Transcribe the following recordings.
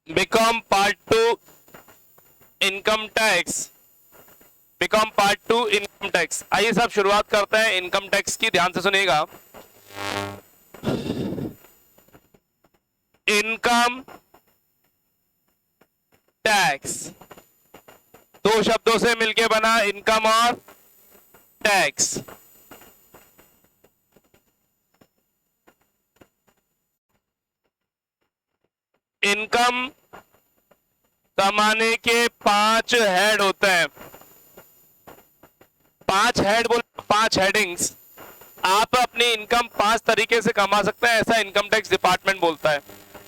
become part 2 income tax, become part 2 income tax. आइए साहब शुरुआत करते हैं इनकम टैक्स की, ध्यान से सुनिएगा। इनकम टैक्स दो शब्दों से मिलके बना, इनकम और टैक्स। इनकम कमाने के 5 हेड होते हैं, 5 हेड बोल, 5 हेडिंग्स। आप अपनी इनकम 5 तरीके से कमा सकते हैं, ऐसा इनकम टैक्स डिपार्टमेंट बोलता है।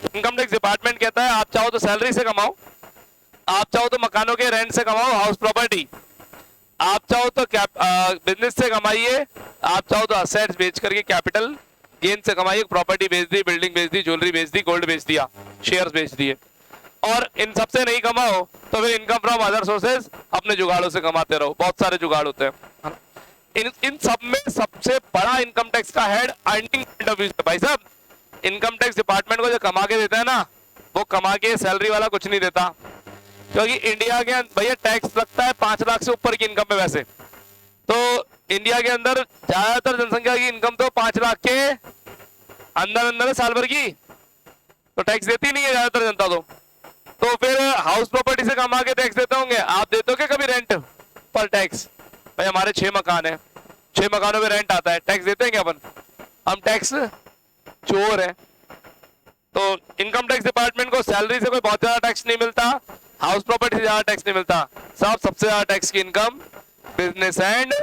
इनकम टैक्स डिपार्टमेंट कहता है आप चाहो तो सैलरी से कमाओ, आप चाहो तो मकानों के रेंट से कमाओ, हाउस प्रॉपर्टी, आप चाहो तो बिजनेस से कमाइए, आप चाहो तो असेट्स बेच करके कैपिटल गेन से कमाइए, प्रॉपर्टी बेच दी, बिल्डिंग बेच दी, ज्वेलरी बेच दी, गोल्ड बेच दिया, शेयर्स बेच दिए। और इन सबसे नहीं कमाओ तो फिर इनकम फ्रॉम अदर सोर्सेज अपने जुगाड़ों से कमाते रहो, बहुत सारे जुगाड़ होते हैं। इन सब में सबसे बड़ा इनकम टैक्स का head earning point of view से। भाई साहब, इनकम टैक्स डिपार्टमेंट को जो कमा के देता है ना, वो कमा के सैलरी वाला कुछ नहीं देता, क्योंकि इंडिया के भैया टैक्स लगता है 5 लाख से ऊपर की इनकम पे। वैसे तो इंडिया के अंदर ज्यादातर जनसंख्या की इनकम तो 5 लाख के अंदर अंदर है साल भर की, तो टैक्स देती नहीं है ज्यादातर जनता। तो फिर हाउस प्रॉपर्टी से कमा के टैक्स देते होंगे। आप देते हो क्या कभी रेंट पर टैक्स? भाई हमारे 6 मकान है, 6 मकानों में रेंट आता है, टैक्स देते हैं क्या अपन? हम टैक्स चोर है। तो इनकम टैक्स डिपार्टमेंट को सैलरी से कोई बहुत ज्यादा टैक्स नहीं मिलता, हाउस प्रॉपर्टी से ज्यादा टैक्स नहीं मिलता। सबसे ज्यादा टैक्स की इनकम बिजनेस एंड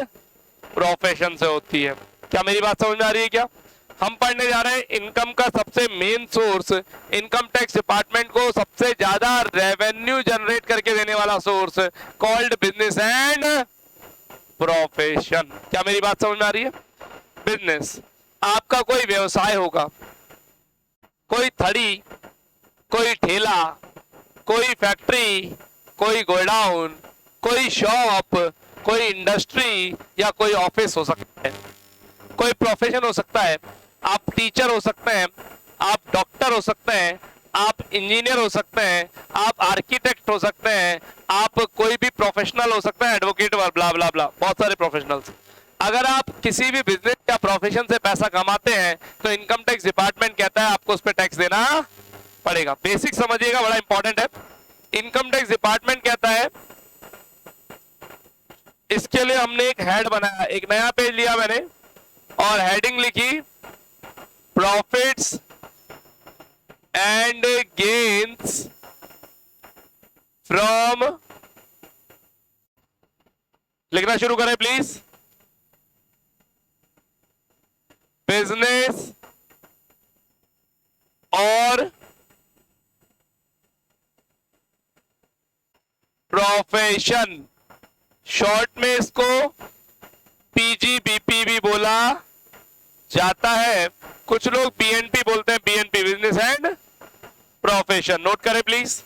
प्रोफेशन से होती है। क्या मेरी बात समझ में आ रही है? क्या हम पढ़ने जा रहे हैं इनकम का सबसे main source, income tax department को सबसे ज्यादा रेवेन्यू जनरेट करके देने वाला source, called business and profession. क्या मेरी बात समझ में आ रही है? बिजनेस, आपका कोई व्यवसाय होगा, कोई थड़ी, कोई ठेला, कोई फैक्ट्री, कोई गोडाउन, कोई शॉप, कोई इंडस्ट्री या कोई ऑफिस हो सकता है, कोई प्रोफेशन हो सकता है। आप टीचर हो सकते हैं, आप डॉक्टर हो सकते हैं, आप इंजीनियर हो सकते हैं, आप आर्किटेक्ट हो सकते हैं, आप कोई भी प्रोफेशनल हो सकता है, एडवोकेट, ब्ला ब्ला ब्ला, बहुत सारे प्रोफेशनल्स। अगर आप किसी भी बिजनेस या प्रोफेशन से पैसा कमाते हैं तो इनकम टैक्स डिपार्टमेंट कहता है आपको उस पर टैक्स देना पड़ेगा। बेसिक समझिएगा, बड़ा इंपॉर्टेंट है। इनकम टैक्स डिपार्टमेंट कहता है, इसके लिए हमने एक हेड बनाया, एक नया पेज लिया मैंने और हेडिंग लिखी प्रॉफिट्स एंड गेन्स फ्रॉम, लिखना शुरू करें प्लीज, बिजनेस और प्रोफेशन। शॉर्ट में इसको पीजीबीपी भी बोला जाता है, कुछ लोग बीएनपी बोलते हैं, BNP business and profession. Note करें प्लीज,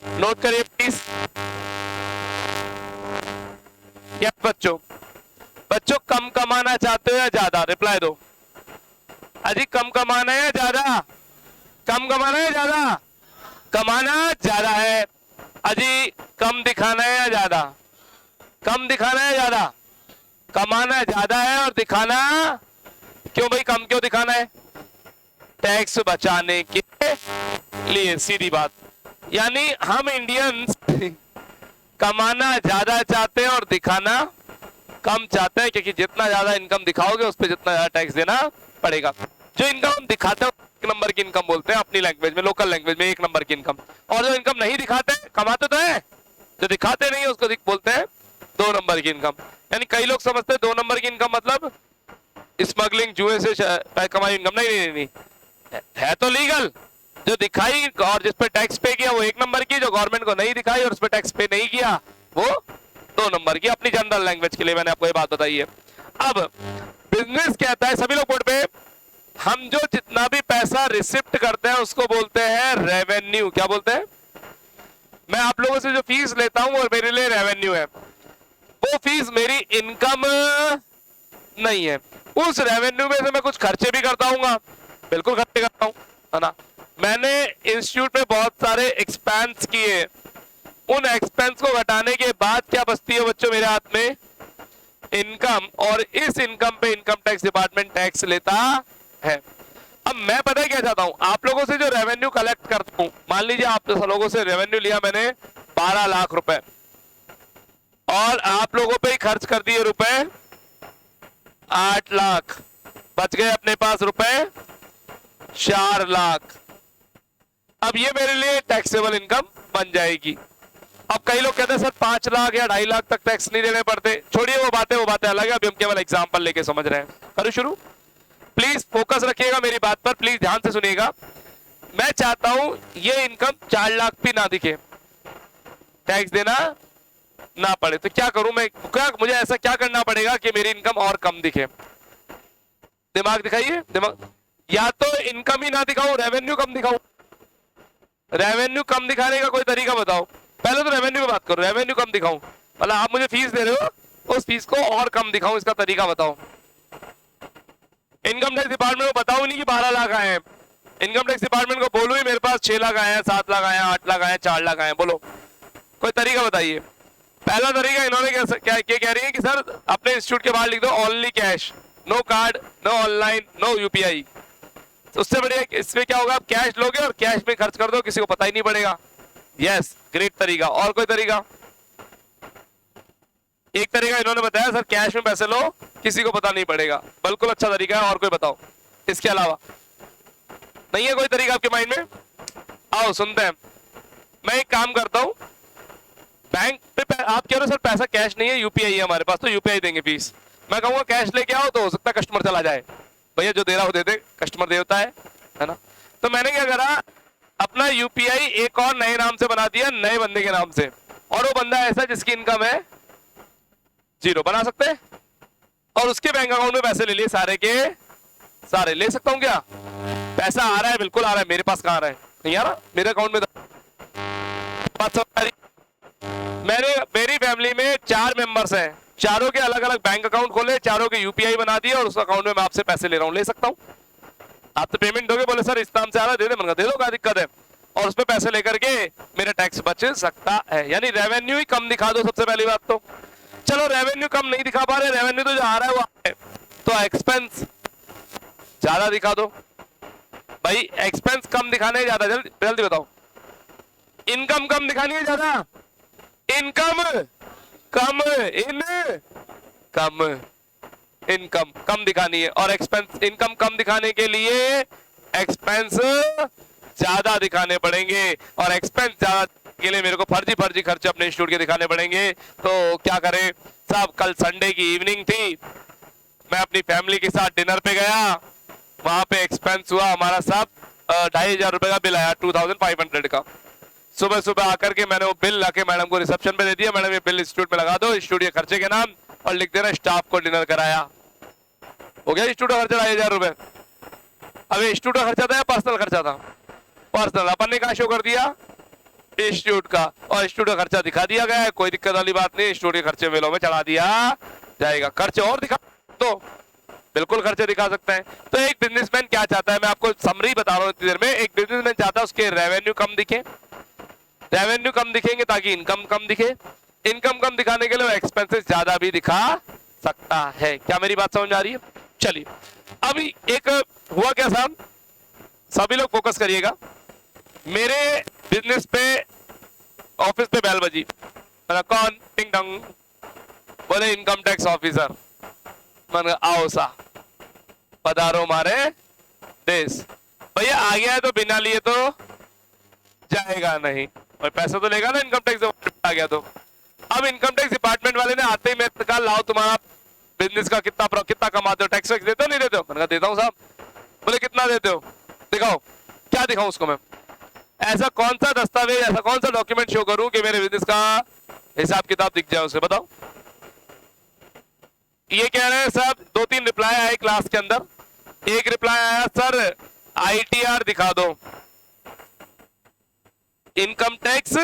नोट करिए प्लीज। या बच्चों कम कमाना चाहते हो या ज्यादा? रिप्लाई दो। अजी कम कमाना है या ज्यादा? कम कमाना है या ज्यादा? कमाना ज्यादा है। अजी कम दिखाना है या ज्यादा? कम दिखाना है ज्यादा? कमाना ज्यादा है और दिखाना क्यों भाई? कम क्यों दिखाना है? टैक्स बचाने के लिए, सीधी बात। यानी हम इंडियंस कमाना ज्यादा चाहते हैं और दिखाना कम चाहते हैं, क्योंकि जितना ज्यादा इनकम दिखाओगे उस पर जितना ज्यादा टैक्स देना पड़ेगा। जो इनकम हम दिखाते हैं 1 नंबर की इनकम बोलते हैं अपनी लैंग्वेज में, लोकल लैंग्वेज में 1 नंबर की इनकम। और जो इनकम नहीं दिखाते, कमाते तो है, जो दिखाते नहीं है उसको बोलते हैं 2 नंबर की इनकम। यानी कई लोग समझते हैं 2 नंबर की इनकम मतलब स्मगलिंग, जुए से कमाई इनकम। नहीं नहीं नहीं, है तो लीगल। जो दिखाई और जिस पे टैक्स पे किया वो 1 नंबर की, जो गवर्नमेंट को नहीं दिखाई और उस पे टैक्स पे नहीं किया वो 2 नंबर की। अपनी जनरल लैंग्वेज के लिए मैंने आपको ये बात बताई है। अब बिजनेस कहता है, सभी लोग बोर्ड पे, हम जो जितना भी पैसा रिसिप्ट करते हैं उसको बोलते हैं रेवेन्यू। क्या बोलते हैं? मैं आप लोगों से जो फीस लेता हूं वो मेरे लिए रेवेन्यू है। वो फीस मेरी इनकम नहीं है। उस रेवेन्यू में से मैं कुछ खर्चे भी करता हूँ, बिल्कुल खर्चे करता हूँ, है ना। मैंने इंस्टीट्यूट में बहुत सारे एक्सपेंस किए, उन एक्सपेंस को घटाने के बाद क्या बचती है बच्चों मेरे हाथ में? इनकम। और इस इनकम पे इनकम टैक्स डिपार्टमेंट टैक्स लेता है। अब मैं पता है क्या चाहता हूं, आप लोगों से जो रेवेन्यू कलेक्ट करता हूं, मान लीजिए आप लोगों से रेवेन्यू लिया मैंने 12 लाख रुपए, और आप लोगों पे ही खर्च कर दिए रुपए 8 लाख, बच गए अपने पास रुपए 4 लाख। अब ये मेरे लिए टैक्सेबल इनकम बन जाएगी। अब कई लोग कहते हैं सर 5 लाख या 2.5 लाख तक टैक्स नहीं देने पड़ते। छोड़िए वो बातें अलग है, अभी हम केवल एग्जांपल लेके समझ रहे हैं। करो शुरू, प्लीज फोकस रखिएगा मेरी बात पर, प्लीज ध्यान से सुनिएगा। मैं चाहता हूं ये इनकम 4 लाख भी ना दिखे, टैक्स देना ना पड़े, तो क्या करूं मैं? क्या मुझे ऐसा क्या करना पड़ेगा कि मेरी इनकम और कम दिखे? दिमाग दिखाइए, दिमाग। या तो इनकम ही ना दिखाऊं, रेवेन्यू कम दिखाऊं। रेवेन्यू कम दिखाने का कोई तरीका बताओ। पहले तो रेवेन्यू की बात करो, रेवेन्यू कम दिखाऊं, मतलब आप मुझे फीस दे रहे हो, उस फीस को और कम दिखाऊं, इसका तरीका बताओ। इनकम टैक्स डिपार्टमेंट को बताऊं नहीं कि 12 लाख आए हैं, इनकम टैक्स डिपार्टमेंट को बोलूं ही मेरे पास 6 लाख आए हैं, 7 लाख आए हैं, 8 लाख आए हैं, 4 लाख आए हैं, बोलो कोई तरीका बताइए। पहला तरीका इन्होंने क्या कह रही है कि सर अपने इंस्टीट्यूट के बाहर लिख दो only cash, no card, no online, no UPI. उससे बढ़िया इसमें क्या होगा, आप कैश लोगे और कैश में खर्च कर दो, किसी को पता ही नहीं पड़ेगा। यस, ग्रेट तरीका। और कोई तरीका? एक तरीका इन्होंने बताया सर कैश में पैसे लो, किसी को पता नहीं पड़ेगा, बिल्कुल अच्छा तरीका है। और कोई बताओ इसके अलावा? नहीं है कोई तरीका आपके माइंड में? आओ सुनते हैं। मैं एक काम करता हूं, बैंक पे आप कह रहे हो सर पैसा कैश नहीं है, यूपीआई है हमारे पास, तो यूपीआई देंगे फीस। मैं कहूंगा कैश लेके आओ, तो हो सकता है कस्टमर चला जाए, भैया जो दे रहा हो दे दे, कस्टमर देता है ना। तो मैंने क्या करा, अपना यूपीआई एक और नए नाम से बना दिया, नए बंदे के नाम से, और वो बंदा ऐसा जिसकी इनकम है 0, बना सकते हैं, और उसके बैंक अकाउंट में पैसे ले लिए सारे के सारे। ले सकता हूं क्या? पैसा आ रहा है, बिल्कुल आ रहा है, मेरे पास कहां आ रहा है? नहीं आ रहा मेरे अकाउंट में। बात समझ आ रही? मेरी फैमिली में 4 मेंबर्स हैं, चारों के अलग अलग बैंक अकाउंट खोले, चारों के यूपीआई बना दिए, और उस अकाउंट में मैं आपसे पैसे ले रहा हूं, ले सकता हूं। आप तो पेमेंट दोगे, बोले सर इस नाम से आ रहा है, दे दे, दे दो, क्या दिक्कत है? और उसमें पैसे लेकर के मेरा टैक्स बच सकता है। यानी रेवेन्यू ही कम दिखा दो सबसे पहली बात तो। चलो रेवेन्यू कम नहीं दिखा पा रहे, रेवेन्यू तो जो आ रहा है वो आ रहा है, तो एक्सपेंस ज्यादा दिखा दो भाई। एक्सपेंस कम दिखाने है ज्यादा, जल्दी जल्दी बताओ। इनकम कम दिखानी है ज्यादा, इनकम कम, इनकम कम दिखानी है, और एक्सपेंस इनकम कम दिखाने के लिए एक्सपेंस ज्यादा दिखाने पड़ेंगे, और एक्सपेंस ज्यादा के लिए मेरे को फर्जी खर्चे अपने इंस्टीट्यूट के दिखाने पड़ेंगे। तो क्या करें साहब, कल संडे की इवनिंग थी, मैं अपनी फैमिली के साथ डिनर पे गया, वहां पे एक्सपेंस हुआ हमारा साहब 2,500 रुपए का बिल आया, 2500 का। सुबह सुबह आकर के मैंने वो बिल लाके मैडम को रिसेप्शन पे दे दिया, मैडम ये बिल इंस्टीट्यूट में लगा दो, इंस्टीट्यूट के खर्चे के नाम, और लिख देना स्टाफ को डिनर कराया। हो गया इंस्टीट्यूट का खर्चा 2,500 रुपए। अब इंस्टीट्यूट का खर्चा था या पर्सनल खर्चा था? पर्सनल। अपन ने कहा शो कर दिया इंस्टीट्यूट का, और इंस्टीट्यूट का खर्चा दिखा दिया गया है, कोई दिक्कत वाली बात नहीं, इंस्टीट्यूट के खर्चे मेलों में चढ़ा दिया जाएगा। खर्चे और दिखा तो बिल्कुल खर्चे दिखा सकते हैं। तो एक बिजनेसमैन क्या चाहता है, मैं आपको समरी बता रहा हूं इतनी देर में। एक बिजनेसमैन चाहता है उसके रेवेन्यू कम दिखे, रेवेन्यू कम दिखेंगे ताकि इनकम कम दिखे, इनकम कम दिखाने के लिए एक्सपेंसेस ज्यादा भी दिखा सकता है। क्या मेरी बात समझ आ रही है? चलिए अभी एक हुआ क्या साहब, सभी लोग फोकस करिएगा। मेरे बिजनेस पे ऑफिस पे बेल बजी, मैंने कौन? टिंग टंग। बोले इनकम टैक्स ऑफिसर। मैंने आओ सा, पधारो मारे देश। भैया आ गया है तो बिना लिए तो जाएगा नहीं, और पैसा तो लेगा ना इनकम टैक्स डिपार्टमेंट आ गया तो। अब इनकम टैक्स डिपार्टमेंट वाले ने आते ही मेरे कहा लाओ तुम्हारा बिजनेस का कितना कमाते हो, टैक्स देते हो नहीं देते हो? मैंने कहा देता हूँ साहब। बोले कितना देते हो? दिखाओ। क्या दिखाऊं उसको मैं? ऐसा कौन सा दस्तावेज, ऐसा कौन सा डॉक्यूमेंट शो करूं कि मेरे बिजनेस का हिसाब किताब दिख जाए उसे? बताओ। ये कह रहे हैं साहब, 2-3 रिप्लाई आए क्लास के अंदर। एक रिप्लाई आया सर आईटीआर दिखा दो, इनकम टैक्स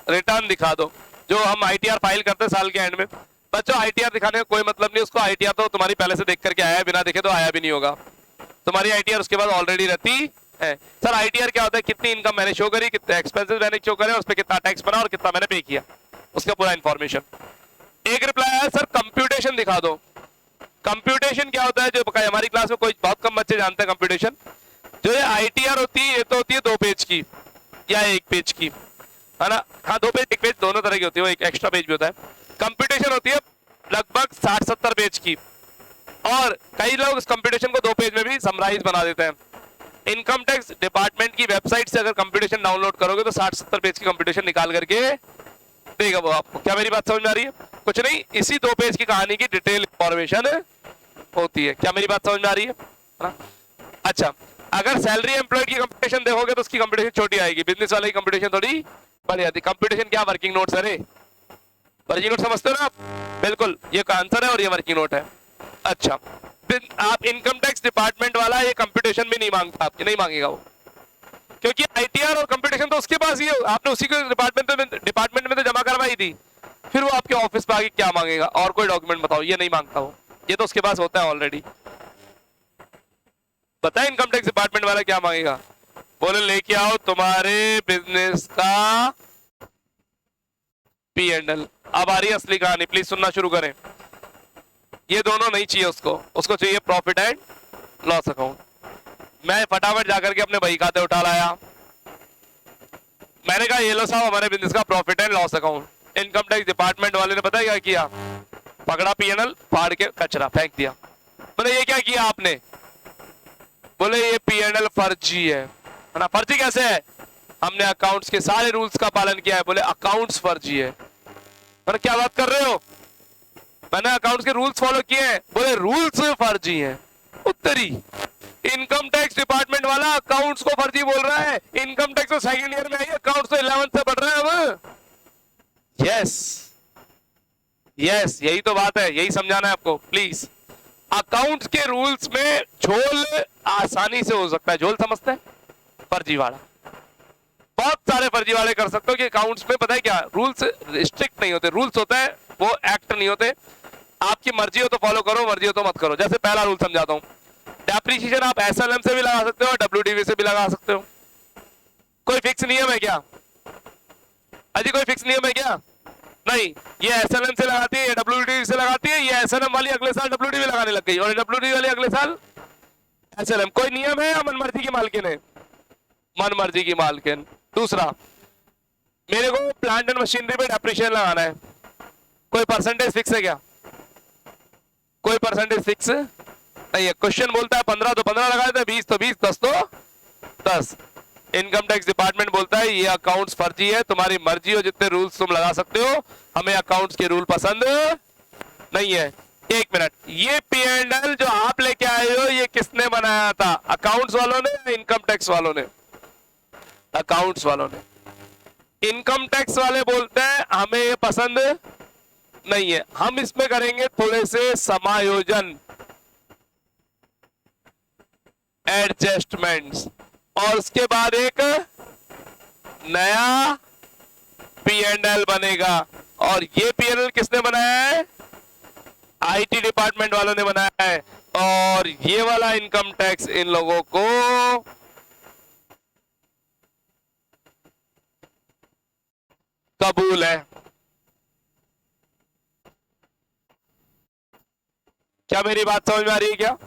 रिटर्न दिखा दो, जो हम आईटीआर फाइल करते हैं साल के एंड में। बच्चों आईटीआर दिखाने का कोई मतलब नहीं, उसको आईटीआर तो तुम्हारी पहले से देख करके आया है, बिना देखे तो आया भी नहीं होगा। तुम्हारी आईटीआर उसके बाद ऑलरेडी रहती है। सर आईटीआर क्या होता है, कितनी इनकम मैंने शो करी, कितने एक्सपेंसेस मैंने शो करे, उस पर कितना टैक्स बना और कितना मैंने पे किया, उसका पूरा इंफॉर्मेशन। एक रिप्लाई है सर कंप्यूटेशन दिखा दो। कंप्यूटेशन क्या होता है, जो हमारी क्लास में कोई बहुत कम बच्चे जानते हैं कंप्यूटेशन। जो ये आईटीआर होती है, ये तो होती है 2 पेज की या 1 पेज की, है ना। हाँ 2 पेज 1 पेज दोनों तरह की होती है, वो एक एक्स्ट्रा पेज भी होता है। कंप्यूटेशन होती है लगभग 60-70 पेज की, और कई लोग इस कंप्यूटेशन को 2 पेज में भी समराइज बना देते हैं। इनकम टैक्स डिपार्टमेंट की वेबसाइट से अगर कंप्यूटेशन डाउनलोड करोगे तो 60-70 पेज की कंप्यूटेशन निकाल करके देगा वो आपको। क्या मेरी बात समझ में आ रही है? कुछ नहीं, इसी 2 पेज की कहानी की डिटेल इंफॉर्मेशन होती है। क्या मेरी बात समझ में आ रही है ना? अच्छा, अगर सैलरी एम्प्लॉयड की कंप्यूटेशन देखोगे तो उसकी कंप्यूटेशन छोटी आएगी, बिजनेस वाले की कंप्यूटेशन थोड़ी बड़ी आती। कंप्यूटेशन क्या, वर्किंग नोट्स है रे, वर्किंग नोट समझते हो ना आप? बिल्कुल, ये का आंसर है और ये वर्किंग नोट है। अच्छा, आप इनकम टैक्स डिपार्टमेंट वाला ये कंप्यूटेशन भी नहीं मांगता, आपकी नहीं मांगेगा वो, क्योंकि आईटीआर और कंप्यूटेशन तो उसके पास ही है, आपने उसी को डिपार्टमेंट में तो जमा करवाई थी, फिर वो आपके ऑफिस पे आके क्या मांगेगा, और कोई डॉक्यूमेंट बताओ, ये नहीं मांगता वो, ये तो उसके पास होता है ऑलरेडी। बताए इनकम टैक्स डिपार्टमेंट वाला क्या मांगेगा, बोले लेके आओ तुम्हारे बिजनेस का P&L। अब आ रही है असली कहानी, प्लीज सुनना शुरू करें। ये दोनों नहीं चाहिए उसको चाहिए प्रॉफिट एंड लॉस अकाउंट। मैं फटाफट जाकर के अपने बही खाते उठा लाया, मैंने कहा ये लो साहब हमारे बिजनेस का profit and loss account. Income tax department वाले ने पता है क्या किया, पकड़ा P&L, फाड़ के कचरा फेंक दिया। बोले ये क्या किया आपने, बोले ये P&L फर्जी है ना। फर्जी कैसे है, हमने अकाउंट्स के सारे रूल्स का पालन किया है। बोले अकाउंट्स फर्जी है, मैंने क्या बात कर रहे हो, मैंने अकाउंट्स के रूल्स फॉलो किए हैं। बोले रूल्स फर्जी हैं। उत्तरी इनकम टैक्स डिपार्टमेंट वाला अकाउंट्स को फर्जी बोल रहा है, इनकम टैक्स तो 2nd ईयर में आई, अकाउंट्स तो 11th से पढ़ रहे हैं अब। यस यस, यही तो बात है, यही समझाना है आपको प्लीज। अकाउंट्स के रूल्स में झोल आसानी से हो सकता है, झोल समझते हैं, फर्जीवाड़ा बहुत सारे फर्जीवाड़े कर सकते हो कि अकाउंट्स में पता है क्या, रूल्स स्ट्रिक्ट नहीं होते, रूल्स होता है वो एक्ट नहीं होते। आपकी मर्जी हो तो फॉलो करो, मर्जी हो तो मत करो। जैसे पहला रूल समझाता हूं, डेप्रिसिएशन आप SLM से भी लगा सकते हो, WDV से भी लगा सकते हो। कोई फिक्स नियम है क्या, अजी कोई फिक्स नियम है क्या? नहीं, ये SLM से लगाती है, ये WDV से लगाती है, ये SLM वाली अगले साल WDV लगाने लग गई और WDV वाली अगले साल SLM। कोई नियम है या मनमर्जी की मालकिन है? मनमर्जी की मालकिन। दूसरा, मेरे को प्लांट एंड मशीनरी पे डेप्रिसिएशन लगाना है, कोई परसेंटेज फिक्स है क्या? कोई परसेंटेज फिक्स नहीं है। क्वेश्चन बोलता है 15 तो 15 लगा देते हैं, 20 तो 20, 10 तो 10। इनकम टैक्स डिपार्टमेंट बोलता है ये अकाउंट्स फर्जी है, तुम्हारी मर्जी हो जितने रूल्स तुम लगा सकते हो, हमें अकाउंट्स के रूल पसंद नहीं है। 1 मिनट, ये P&L जो आप लेके आए हो ये किसने बनाया था, अकाउंट्स वालों ने या इनकम टैक्स वालों ने? अकाउंट्स वालों ने। इनकम टैक्स वाले बोलते हैं हमें ये पसंद नहीं है, हम इसमें करेंगे थोड़े से समायोजन, एडजस्टमेंट्स, और उसके बाद एक नया P&L बनेगा। और ये P&L किसने बनाया है? IT डिपार्टमेंट वालों ने बनाया है। और ये वाला इनकम टैक्स इन लोगों को कबूल है। क्या मेरी बात समझ में आ रही है क्या?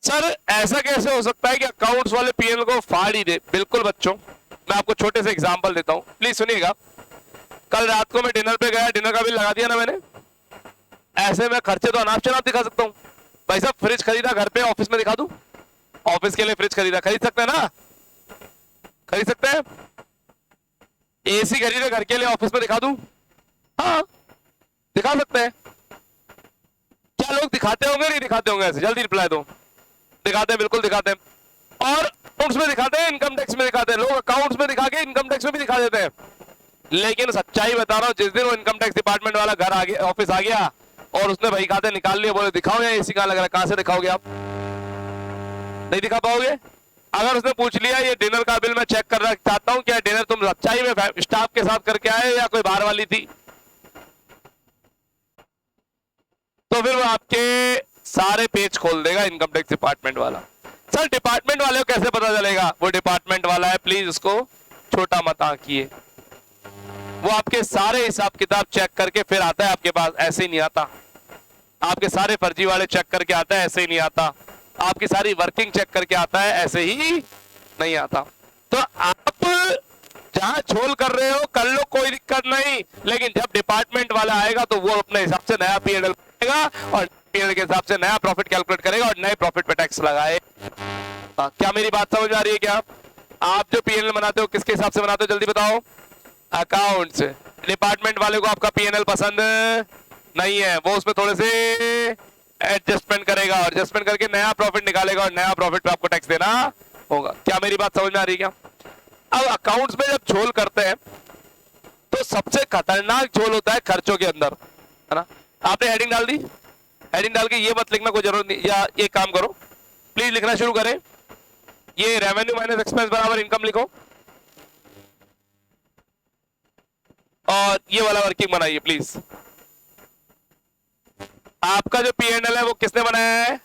सर ऐसा कैसे हो सकता है कि अकाउंट्स वाले P&L को फाड़ ही दे? बिल्कुल बच्चों, मैं आपको छोटे से एग्जांपल देता हूं, प्लीज सुनिएगा। कल रात को मैं डिनर पे गया, डिनर का बिल लगा दिया ना मैंने। ऐसे में खर्चे तो अनाप शनाप दिखा सकता हूं। भाई साहब फ्रिज खरीदा घर पे, ऑफिस में दिखा दूं? ऑफिस के लिए फ्रिज खरीदा, खरीद सकते हैं ना? खरीद सकते हैं। AC खरीदे घर के लिए, ऑफिस में दिखा दूं? हाँ दिखा सकते हैं। क्या लोग दिखाते होंगे नहीं दिखाते होंगे? ऐसे जल्दी रिप्लाई दो। दिखाते हैं, बिल्कुल दिखाते हैं। और अकाउंट्स में दिखाते हैं, इनकम टैक्स में दिखाते हैं। लोग अकाउंट्स में दिखा के इनकम टैक्स में भी दिखा देते हैं। लेकिन सच्चाई बता रहा हूं, जिस दिन वो इनकम टैक्स डिपार्टमेंट वाला घर आ गया, ऑफिस आ गया और उसने भाई खाते निकाल लिए, बोले दिखाओ या AC कहां लग रहा है, कहां से दिखाओगे आप? नहीं दिखा पाओगे। अगर उसने पूछ लिया ये डिनर का बिल मैं चेक करना चाहता हूं, क्या डिनर तुम सच्चाई में स्टाफ के साथ करके आए या कोई बाहर वाली थी, तो फिर वो आपके सारे पेज खोल देगा इनकम टैक्स डिपार्टमेंट वाला। सर डिपार्टमेंट वाले को कैसे पता चलेगा वो डिपार्टमेंट वाला है, प्लीज उसको छोटा मत आंकिए। वो आपके सारे हिसाब किताब चेक करके फिर आता है आपके पास, ऐसे ही नहीं आता। आपके सारे फर्जी वाले चेक करके आता है, ऐसे ही नहीं आता। आपकी सारी वर्किंग चेक करके आता है, ऐसे ही नहीं आता। तो आप जहां झोल कर रहे हो कर लो, कोई दिक्कत नहीं, लेकिन जब डिपार्टमेंट वाला आएगा तो वो अपने हिसाब से नया पीएनएल बनाएगा और पीएनएल के हिसाब से नया प्रॉफिट कैलकुलेट करेगा और नए प्रॉफिट पे टैक्स लगाए। क्या मेरी बात समझ आ रही है? क्या आप जो पीएनएल बनाते हो किसके हिसाब से बनाते हो, जल्दी बताओ? अकाउंट से। डिपार्टमेंट वाले को आपका पीएनएल पसंद नहीं है, वो उसमें थोड़े से एडजस्टमेंट करेगा और एडजस्टमेंट करके नया प्रॉफिट निकालेगा और नया प्रॉफिट पे आपको टैक्स देना होगा। क्या मेरी बात समझ में आ रही है? क्या अब अकाउंट्स में जब झोल करते हैं तो सबसे खतरनाक झोल होता है खर्चों के अंदर, है ना? आपने हेडिंग डाल दी, हेडिंग डाल के ये मत लिखना कोई जरूरत नहीं, या ये काम करो प्लीज लिखना शुरू करें, ये रेवेन्यू माइनस एक्सपेंस बराबर इनकम लिखो और ये वाला वर्किंग बनाइए प्लीज। आपका जो पीएनएल है वो किसने बनाया है?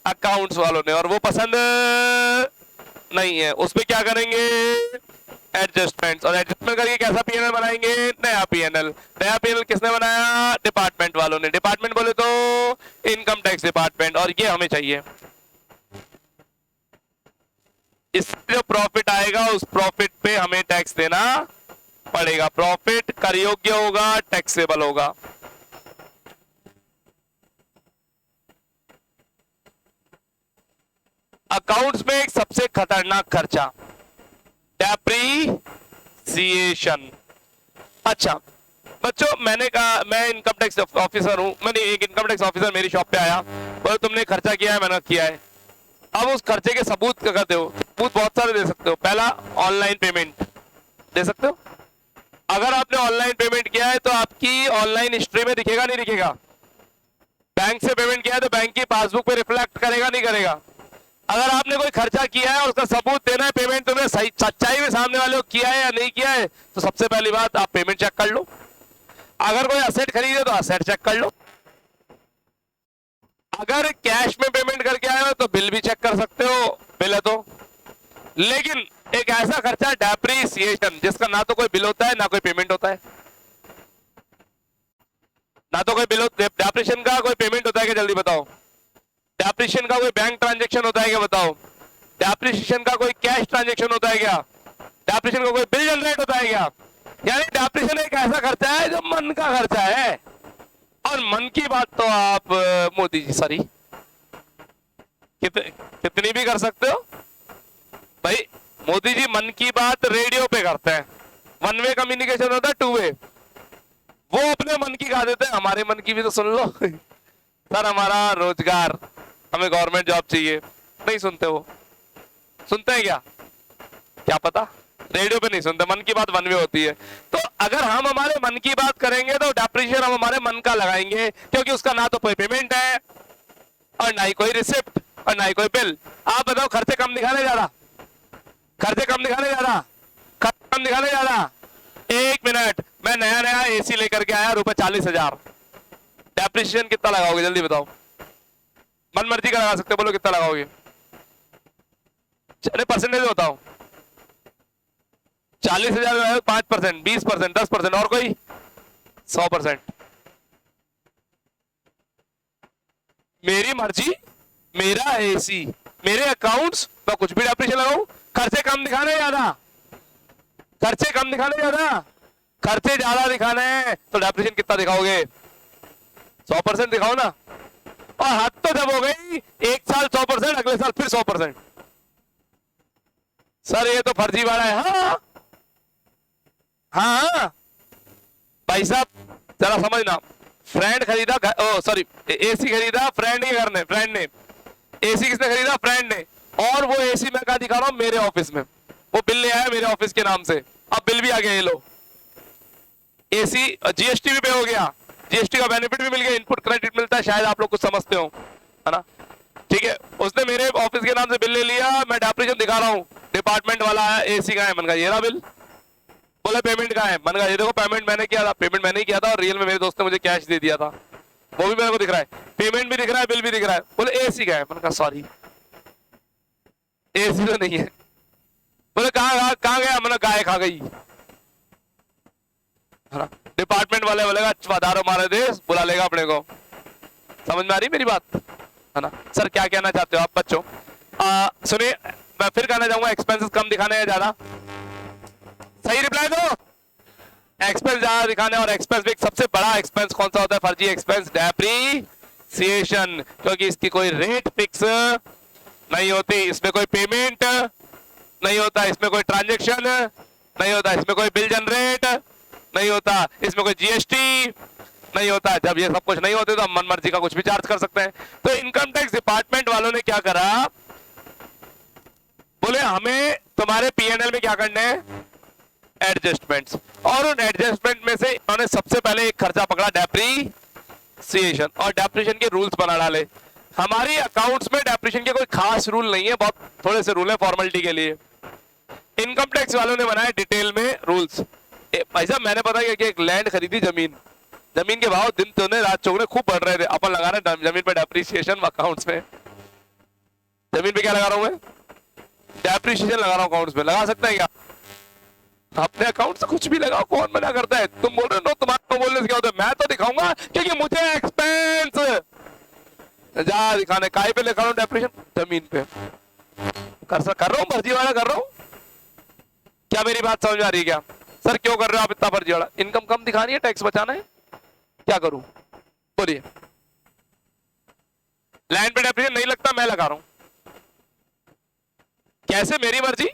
अकाउंट्स वालों ने, और वो पसंद नहीं है। उसमें क्या करेंगे? एडजस्टमेंट्स, और एडजस्टमेंट करके कैसा पीएनएल बनाएंगे? नया पीएनएल। नया पीएनएल किसने बनाया? डिपार्टमेंट वालों ने। डिपार्टमेंट बोले तो इनकम टैक्स डिपार्टमेंट, और ये हमें चाहिए। इससे जो प्रॉफिट आएगा उस प्रॉफिट पे हमें टैक्स देना पड़ेगा। प्रॉफिट कर योग्य होगा, टैक्सेबल होगा। अकाउंट्स में एक सबसे खतरनाक खर्चा डेप्रीसिएशन। अच्छा बच्चों, मैंने कहा मैं इनकम टैक्स ऑफिसर हूं, मैंने एक इनकम टैक्स ऑफिसर मेरी शॉप पे आया, बोले तुमने खर्चा किया है? मैंने किया है। अब उस खर्चे के सबूत क्या करते हो? सबूत बहुत सारे दे सकते हो। पहला, ऑनलाइन पेमेंट दे सकते हो। अगर आपने ऑनलाइन पेमेंट किया है तो आपकी ऑनलाइन हिस्ट्री में दिखेगा नहीं दिखेगा? बैंक से पेमेंट किया है तो बैंक की पासबुक पे रिफ्लेक्ट करेगा नहीं करेगा? अगर आपने कोई खर्चा किया है और उसका सबूत देना है, पेमेंट तुमने सही सच्चाई में सामने वाले को किया है या नहीं किया है, तो सबसे पहली बात आप पेमेंट चेक कर लो। अगर कोई असेट खरीदे तो असेट चेक कर लो। अगर कैश में पेमेंट करके आए हो तो बिल भी चेक कर सकते हो, बिल है तो। लेकिन एक ऐसा खर्चा डेप्रीसिएशन जिसका ना तो कोई बिल होता है ना कोई पेमेंट होता है, ना तो कोई बिल, डेप्रीसिएशन का कोई पेमेंट होता है क्या? जल्दी बताओ। डेप्रीसिएशन का कोई बैंक ट्रांजैक्शन होता है क्या? बताओ। डेप्रीसिएशन का कोई कैश ट्रांजैक्शन होता है क्या? डेप्रीसिएशन का कोई बिल जनरेट होता है क्या? यानी डेप्रीसिएशन एक ऐसा खर्चा है जो मन का खर्चा है। और मन की बात तो आप मोदी जी सॉरी कितनी भी कर सकते हो भाई। मोदी जी मन की बात रेडियो पे करते हैं, वन वे कम्युनिकेशन होता है, टू वे। वो अपने मन की गा देते हैं, हमारे मन की भी तो सुन लो। सर हमारा रोजगार, हमें गवर्नमेंट जॉब चाहिए, नहीं सुनते। वो सुनते हैं क्या? क्या पता, रेडियो पे नहीं सुनते। मन की बात वन वे होती है। तो अगर हम हमारे मन की बात करेंगे तो डेप्रीशिएशन हम हमारे मन का लगाएंगे, क्योंकि उसका ना तो कोई पेमेंट है और ना ही कोई रिसिप्ट और ना ही कोई बिल। आप बताओ, खर्चे कम दिखाने ज्यादा? खर्चे कम दिखाने ज्यादा? खर्चे कम दिखाने ज्यादा? एक मिनट, मैं नया नया एसी लेकर के आया, ₹40,000। डेप्रीशिएशन कितना लगाओगे? जल्दी बताओ। मन मर्जी का लगा सकते हो, बोलो कितना लगाओगे? चलिए परसेंटेज बताओ। 40,000 5%, 20%, 10%, और कोई? 100%। मेरी मर्जी, मेरा एसी, मेरे अकाउंट्स, मैं कुछ भी डेप्रीशिएशन लगाऊं। खर्चे कम दिखाने ज्यादा? खर्चे कम दिखाने ज्यादा? खर्चे ज्यादा दिखाने हैं तो डेप्रीशिएशन कितना दिखाओगे? 100% दिखाओ ना। और हद तो जब हो गई, एक साल 100%, अगले साल फिर 100%। सर ये तो फर्जीवाड़ा है। हाँ हाँ भाई साहब, जरा समझना। फ्रेंड खरीदा, सॉरी एसी खरीदा फ्रेंड के घर ने, फ्रेंड ने। एसी किसने खरीदा? फ्रेंड ने। और वो एसी मैं कहा दिखा रहा हूं, मेरे ऑफिस में। वो बिल ले आया मेरे ऑफिस के नाम से, अब बिल भी आ गया, ये लो। एसी जीएसटी भी पे हो गया, जीएसटी का बेनिफिट भी मिल गया, इनपुट क्रेडिट मिलता है, शायद आप लोग कुछ समझते हो, है ना? ठीक है, उसने मेरे ऑफिस के नाम से बिल ले लिया, मैं डेप्रीशिएशन दिखा रहा हूँ, डिपार्टमेंट वाला है, एसी का है, मन का ये रहा बिल। बोले पेमेंट का है, मन का ये देखो पेमेंट मैंने किया था। पेमेंट मैंने ही किया था और रियल में मेरे दोस्त ने मुझे कैश दे दिया था। वो भी मेरे को दिख रहा है, पेमेंट भी दिख रहा है, बिल भी दिख रहा है। बोले एसी का है, मैंने कहा सॉरी एसी तो नहीं है। बोले कहाँ गया, मैंने गाय खा गई। डिपार्टमेंट वाले बोलेगा पधारो हमारे देश, बुला लेगा अपने को। समझ में आ रही मेरी बात है ना? सर क्या कहना चाहते हो आप बच्चों? सुनिए, मैं फिर कहना चाहूंगा एक्सपेंसेस कम दिखाने हैं ज्यादा। सही रिप्लाई दो। एक्सपेंस ज्यादा दिखाने, और एक्सपेंस भी सबसे बड़ा एक्सपेंस कौन सा होता है? फर्जी एक्सपेंस डेप्रीसिएशन, क्योंकि इसकी कोई रेट फिक्स नहीं होती, इसमें कोई पेमेंट नहीं होता, इसमें कोई ट्रांजेक्शन नहीं होता, इसमें कोई बिल जनरेट नहीं होता, इसमें कोई जीएसटी नहीं होता। जब ये सब कुछ नहीं होते तो हम मन मर्जी का कुछ भी चार्ज कर सकते हैं। तो इनकम टैक्स डिपार्टमेंट वालों ने क्या करा, बोले हमें तुम्हारे पीएनएल में क्या करने हैं? एडजस्टमेंट्स। और उन एडजस्टमेंट में से इन्होंने सबसे पहले एक खर्चा पकड़ा डेप्रीसिएशन, और डेप्रीसिएशन के रूल्स बना डाले। हमारी अकाउंट्स में डेप्रीसिएशन के कोई खास रूल नहीं है, बहुत थोड़े से रूल है फॉर्मेलिटी के लिए। इनकम टैक्स वालों ने बनाए डिटेल में रूल्स। भाई साहब मैंने पता कि एक लैंड खरीदी, जमीन के भाव दिन तो रात चौगने खूब बढ़ रहे थे, अपन लगा रहे जमीन पे डेप्रीसिएशन अकाउंट्स में। जमीन पे क्या लगा रहा हूं मैं? डेप्रीसिएशन लगा रहा हूं अकाउंट्स में। लगा सकते हैं क्या? अपने अकाउंट से कुछ भी लगाओ, कौन मना करता है? तुम बोल रहे हो तुम्हारे बोलने से क्या होता है? मैं तो दिखाऊंगा क्योंकि मुझे एक्सपेंस जा दिखाने। काय पे लिखा रहा हूं डेप्रीसिएशन? जमीन पे। कर रहा हूं, फर्जी वाला कर रहा हूं। क्या मेरी बात समझ में आ रही है क्या? सर क्यों कर रहे हो आप इतना फर्जी वाला? इनकम कम दिखानी है, टैक्स बचाना है, क्या करूं? बोलिए। लैंड पे डेप्रीसिएशन नहीं लगता, मैं लगा रहा हूं। कैसे? मेरी मर्जी।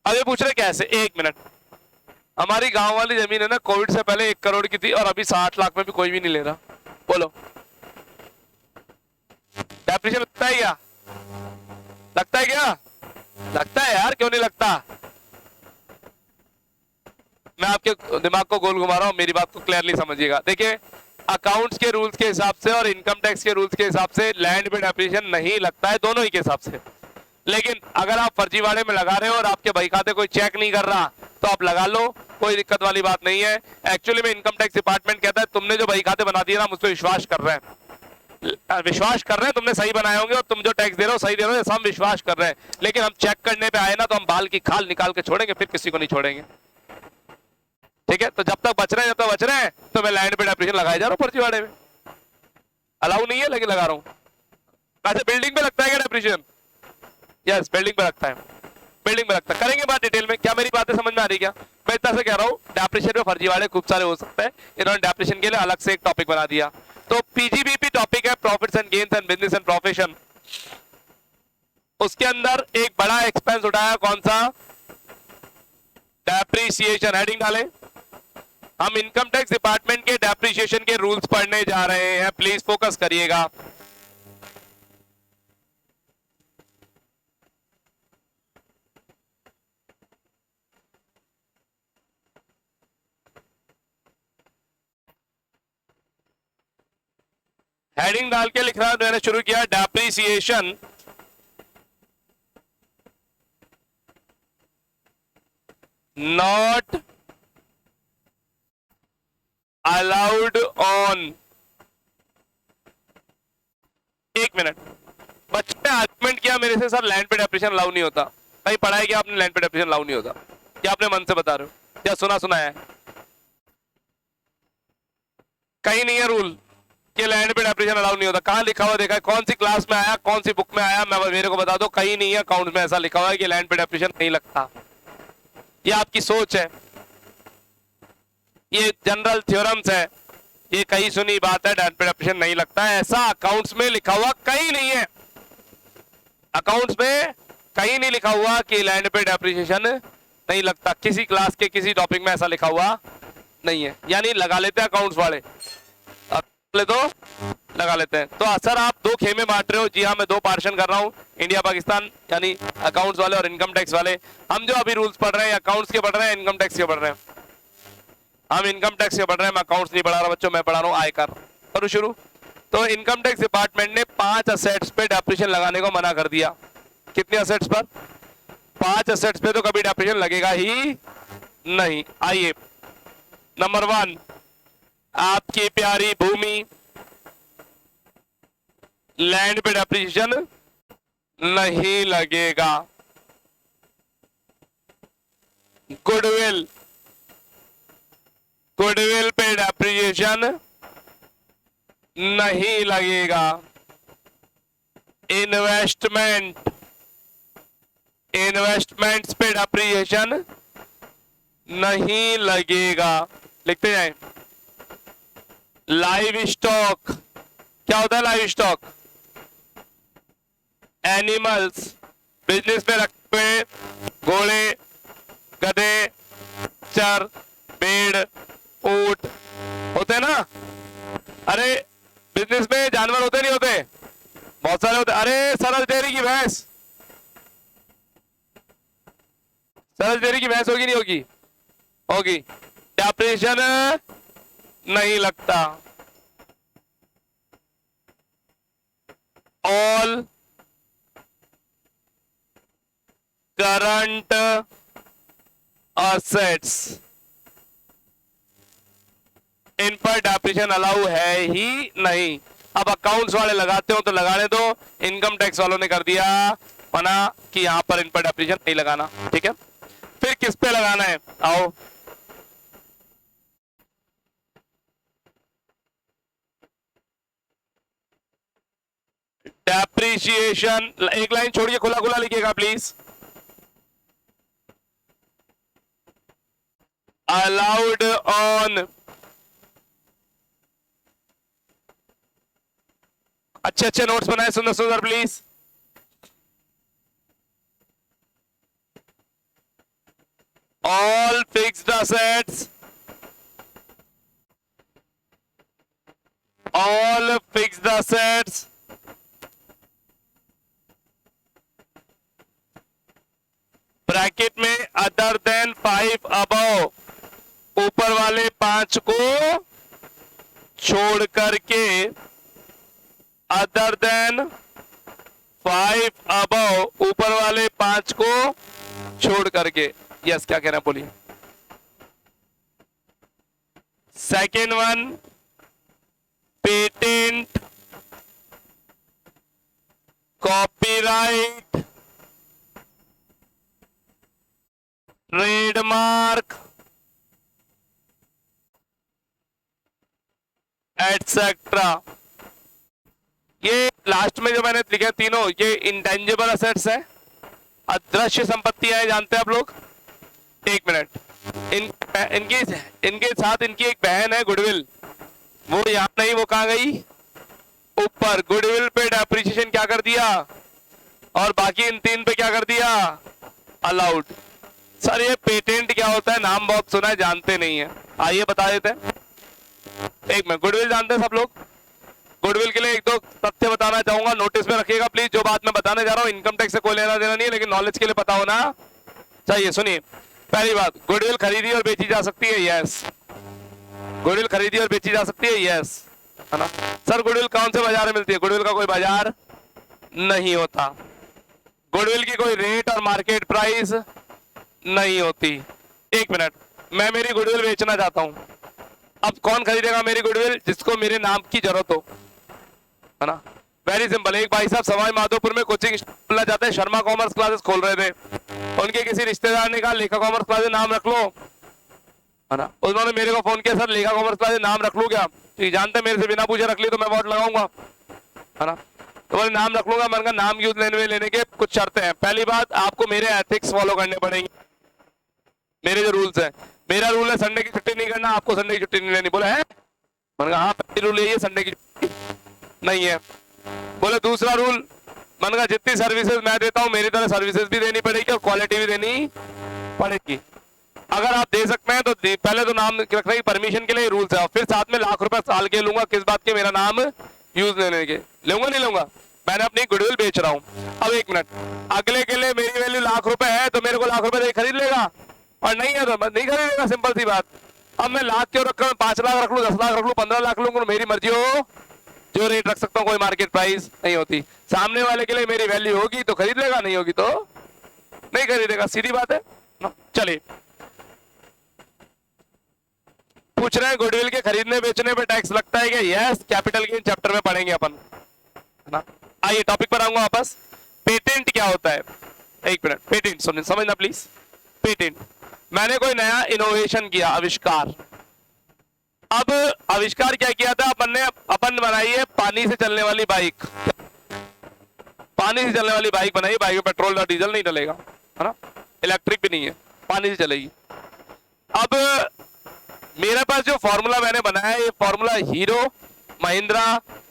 अभी पूछ रहे कैसे? एक मिनट। हमारी गांव वाली जमीन है ना, कोविड से पहले 1 करोड़ की थी और अभी 60 लाख में भी कोई भी नहीं ले रहा। बोलो डेप्रीसिएशन लगता है क्या? लगता है क्या? लगता है यार, क्यों नहीं लगता? मैं आपके दिमाग को गोल घुमा रहा हूं, मेरी बात को क्लियरली समझिएगा। देखिए अकाउंट्स के रूल्स के हिसाब से और इनकम टैक्स के रूल्स के हिसाब से लैंड पे डेप्रीसिएशन नहीं लगता है, दोनों ही के हिसाब से। लेकिन अगर आप फर्जीवाड़े में लगा रहे हो और आपके बही खाते कोई चेक नहीं कर रहा तो आप लगा लो, कोई दिक्कत वाली बात नहीं है। एक्चुअली में इनकम टैक्स डिपार्टमेंट कहता है तुमने जो बही खाते बना दिए ना, मुझ पर विश्वास कर रहे हैं, विश्वास कर रहे हैं तुमने सही बनाए होंगे और तुम जो टैक्स दे रहे हो सही दे रहे हो, ऐसा हम विश्वास कर रहे हैं। लेकिन हम चेक करने पे आए ना तो हम बाल की खाल निकाल के छोड़ेंगे, फिर किसी को नहीं छोड़ेंगे। ठीक है? तो जब तक बच रहे हैं, तो मैं लैंड पे डेप्रीसिएशन लगाए जा रहा हूँ फर्जीवाड़े में। अलाउ नहीं है लेकिन लगा रहा हूँ। वैसे बिल्डिंग पे लगता है क्या डेप्रीसिएशन? यस बिल्डिंग पे लगता है, बिल्डिंग पे लगता है। करेंगे बात डिटेल में। क्या मेरी बातें समझ में आ रही क्या? मैं इतना से कह रहा हूँ डेप्रीसिएशन में फर्जीवाड़े खूब सारे हो सकते हैं, इन्होंने डेप्रीसिएशन के लिए अलग से एक टॉपिक बना दिया। तो पीजीबीपी टॉपिक है profits and gains and business and profession. उसके अंदर एक बड़ा एक्सपेंस उठाया, कौन सा? डेप्रीसिएशन। हेडिंग डालें। हम इनकम टैक्स डिपार्टमेंट के डेप्रीसिएशन के रूल्स पढ़ने जा रहे हैं, प्लीज फोकस करिएगा। हेडिंग डाल के लिख रहा है, मैंने शुरू किया डेप्रीसिएशन नॉट अलाउड ऑन। एक मिनट, बच्चे ने आर्गुमेंट किया मेरे से, सर लैंड पे डेप्रीसिएशन अलाउ नहीं होता। भाई पढ़ाई क्या आपने? लैंड पे डेप्रीसिएशन अलाउ नहीं होता क्या आपने मन से बता रहे हो या सुना है? कहीं नहीं है रूल कि लैंड पे डेप्रीसिएशन अलाउ नहीं होता। कहां लिखा हुआ देखा है? कौन सी क्लास में आया, कौन सी बुक में आया? मैं मेरे को बता दो। कहीं नहीं है अकाउंट में ऐसा लिखा हुआ है कि लैंड पे डेप्रीसिएशन नहीं लगता। ये आपकी सोच है, ये जनरल थ्योरम्स है, ये कहीं सुनी बात है लैंड पे डेप्रीसिएशन नहीं लगता है, ऐसा अकाउंट्स में लिखा हुआ कहीं नहीं है। अकाउंट्स में कहीं नहीं लिखा हुआ कि लैंड पे डेप्रीसिएशन नहीं लगता। किसी क्लास के किसी टॉपिक में ऐसा लिखा हुआ नहीं है। यानी लगा लेते हैं अकाउंट्स वाले, तो लगा लेते हैं। तो सर आप दो खेमे बांट रहे हो? जी हाँ, मैं दो पार्टीशन कर रहा हूँ, इंडिया पाकिस्तान, यानी अकाउंट्स वाले और इनकम टैक्स वाले। हम जो अभी रूल्स पढ़ रहे हैं अकाउंट्स के पढ़ रहे हैं, इनकम टैक्स के पढ़ रहे हैं। हम इनकम टैक्स के पढ़ रहे हैं, मैं अकाउंट्स नहीं पढ़ा रहा बच्चों, मैं पढ़ा रहा हूँ आयकर। करूँ शुरू? तो इनकम टैक्स डिपार्टमेंट ने 5 असेट्स पे डेप्रीसिएशन लगाने को मना कर दिया। कितने असेट्स पर? 5 असेट्स पे तो कभी डेप्रीसिएशन लगेगा ही नहीं। आइए, नंबर 1 आपकी प्यारी भूमि, लैंड पे डेप्रिसिएशन नहीं लगेगा। गुडविल, गुडविल पे डेप्रिसिएशन नहीं लगेगा। इन्वेस्टमेंट, इन्वेस्टमेंट्स पे डेप्रिसिएशन नहीं लगेगा। लिखते जाएं। लाइव स्टॉक, क्या होता है लाइव स्टॉक? एनिमल्स, बिजनेस में रखे हुए घोड़े, गधे, चर, भेड़, ऊंट होते हैं ना। अरे बिजनेस में जानवर होते नहीं होते? बहुत सारे होते। अरे सरस डेयरी की भैंस, सरस डेयरी की भैंस होगी नहीं होगी? होगी। डेप्रिसिएशन नहीं लगता। ऑल करंट असेट्स, इन पर डेप्रिसिएशन अलाउ है ही नहीं। अब अकाउंट्स वाले लगाते हो तो लगाने दो, इनकम टैक्स वालों ने कर दिया मना कि यहां पर इन पर डेप्रिसिएशन नहीं लगाना। ठीक है, फिर किस पे लगाना है? आओ, डेप्रिसिएशन, एक लाइन छोड़िए, खुला खुला लिखिएगा प्लीज। अलाउड ऑन, अच्छे अच्छे नोट्स बनाए सुंदर सुंदर please. All fixed assets, all fixed assets bracket में अदर देन 5 अबव, ऊपर वाले 5 को छोड़ करके, अदर देन 5 अबव, ऊपर वाले 5 को छोड़ करके। यस, क्या कह रहे हैं बोलिए। Second one, patent, copyright, trademark etcetera. ये लास्ट में जो मैंने लिखा तीनों, ये इंटेंजिबल असेट्स है, अदृश्य संपत्ति है, जानते हैं आप लोग। एक मिनट, इनके साथ इनकी एक बहन है गुडविल, वो यहां नहीं, वो कहां गई? ऊपर। गुडविल पे डेप्रिसिएशन क्या कर दिया, और बाकी इन 3 पे क्या कर दिया? अलाउड। सर ये पेटेंट क्या होता है? नाम बहुत सुना है, जानते नहीं है, आइए बता देते हैं। एक मिनट, गुडविल जानते हैं सब लोग? गुडविल के लिए एक दो तथ्य बताना चाहूंगा, नोटिस में रखिएगा प्लीज। जो बात मैं बताने जा रहा हूं इनकम टैक्स से कोई लेना देना नहीं है, लेकिन नॉलेज के लिए पता होना चाहिए। सुनिए, पहली बात, गुडविल खरीदी और बेची जा सकती है, यस। गुडविल खरीदी और बेची जा सकती है, यस, है ना। सर गुडविल कौन से बाजार में मिलती है? गुडविल का कोई बाजार नहीं होता। गुडविल की कोई रेट और मार्केट प्राइस नहीं होती। एक मिनट, मैं मेरी गुडविल बेचना चाहता हूं, अब कौन खरीदेगा मेरी गुडविल? जिसको मेरे नाम की जरूरत हो, है ना। Very simple. एक भाई साहब सवाई माधोपुर में कोचिंग खोलना चाहते हैं, शर्मा कॉमर्स क्लासेस खोल रहे थे, उनके किसी रिश्तेदार ने कहा लेखा कॉमर्स क्लासेस नाम रख लो, है ना। उन्होंने मेरे को फोन किया, सर लेखा कॉमर्स क्लासेस नाम रख लूं क्या? तो जानते मेरे से बिना पूछे रख ली तो मैं वोट लगाऊंगा, है ना। तो बोले नाम रख लूंगा। मैंने कहा नाम यूज लेने के कुछ शर्तें हैं। पहली बात, आपको मेरे एथिक्स फॉलो करने पड़ेंगे, मेरे जो रूल्स है। मेरा रूल है संडे की छुट्टी नहीं करना, आपको संडे की छुट्टी नहीं लेनी। बोले है? मैंने कहा हाँ, पहली रूल यही है, संडे की छुट्टी नहीं है। बोले दूसरा रूल, मैंने कहा जितनी सर्विसेज मैं देता हूं मेरी तरह सर्विसेज भी देनी पड़ेगी और क्वालिटी भी देनी पड़ेगी। अगर आप दे सकते हैं तो पहले तो नाम रखने की परमिशन के लिए रूल्स है, और फिर साथ में ₹1,00,000 साल के लूंगा। किस बात के? मेरा नाम यूज लेने के। लूंगा नहीं लूंगा? मैंने अपनी गुडविल बेच रहा हूं। अब एक मिनट, अगले के लिए मेरी वैल्यू ₹1,00,000 है तो मेरे को ₹1,00,000 दे खरीद लेगा, और नहीं है तो नहीं खरीदेगा, सिंपल सी बात। अब मैं लाख क्यों रख रहा हूं? 5 लाख रख लूं, 10 लाख रख लूं, 15 लाख लूंगा, मेरी मर्जी हो, जो रेट रख सकता हूं, कोई मार्केट प्राइस नहीं होती। सामने वाले के लिए मेरी वैल्यू होगी तो खरीद लेगा, नहीं होगी तो नहीं खरीदेगा, सीधी बात है ना। चलिए पूछ रहे हैं गुडविल के खरीदने बेचने पे टैक्स लगता है कि यस, कैपिटल गेन चैप्टर में पढ़ेंगे अपन, है ना। आइए टॉपिक पर आऊंगा वापस। पेटेंट क्या होता है? एक मिनट, पेटेंट सुनिए, समझना प्लीज। पेटेंट, मैंने कोई नया इनोवेशन किया, आविष्कार। अब आविष्कार क्या किया था अपन बनाई है पानी से चलने वाली बाइक। पानी से चलने वाली बाइक बनाई, बाइक में पेट्रोल और डीजल नहीं डलेगा, है ना, इलेक्ट्रिक भी नहीं है, पानी से चलेगी। अब मेरे पास जो फॉर्मूला मैंने बनाया है, ये फॉर्मूला हीरो, महिंद्रा,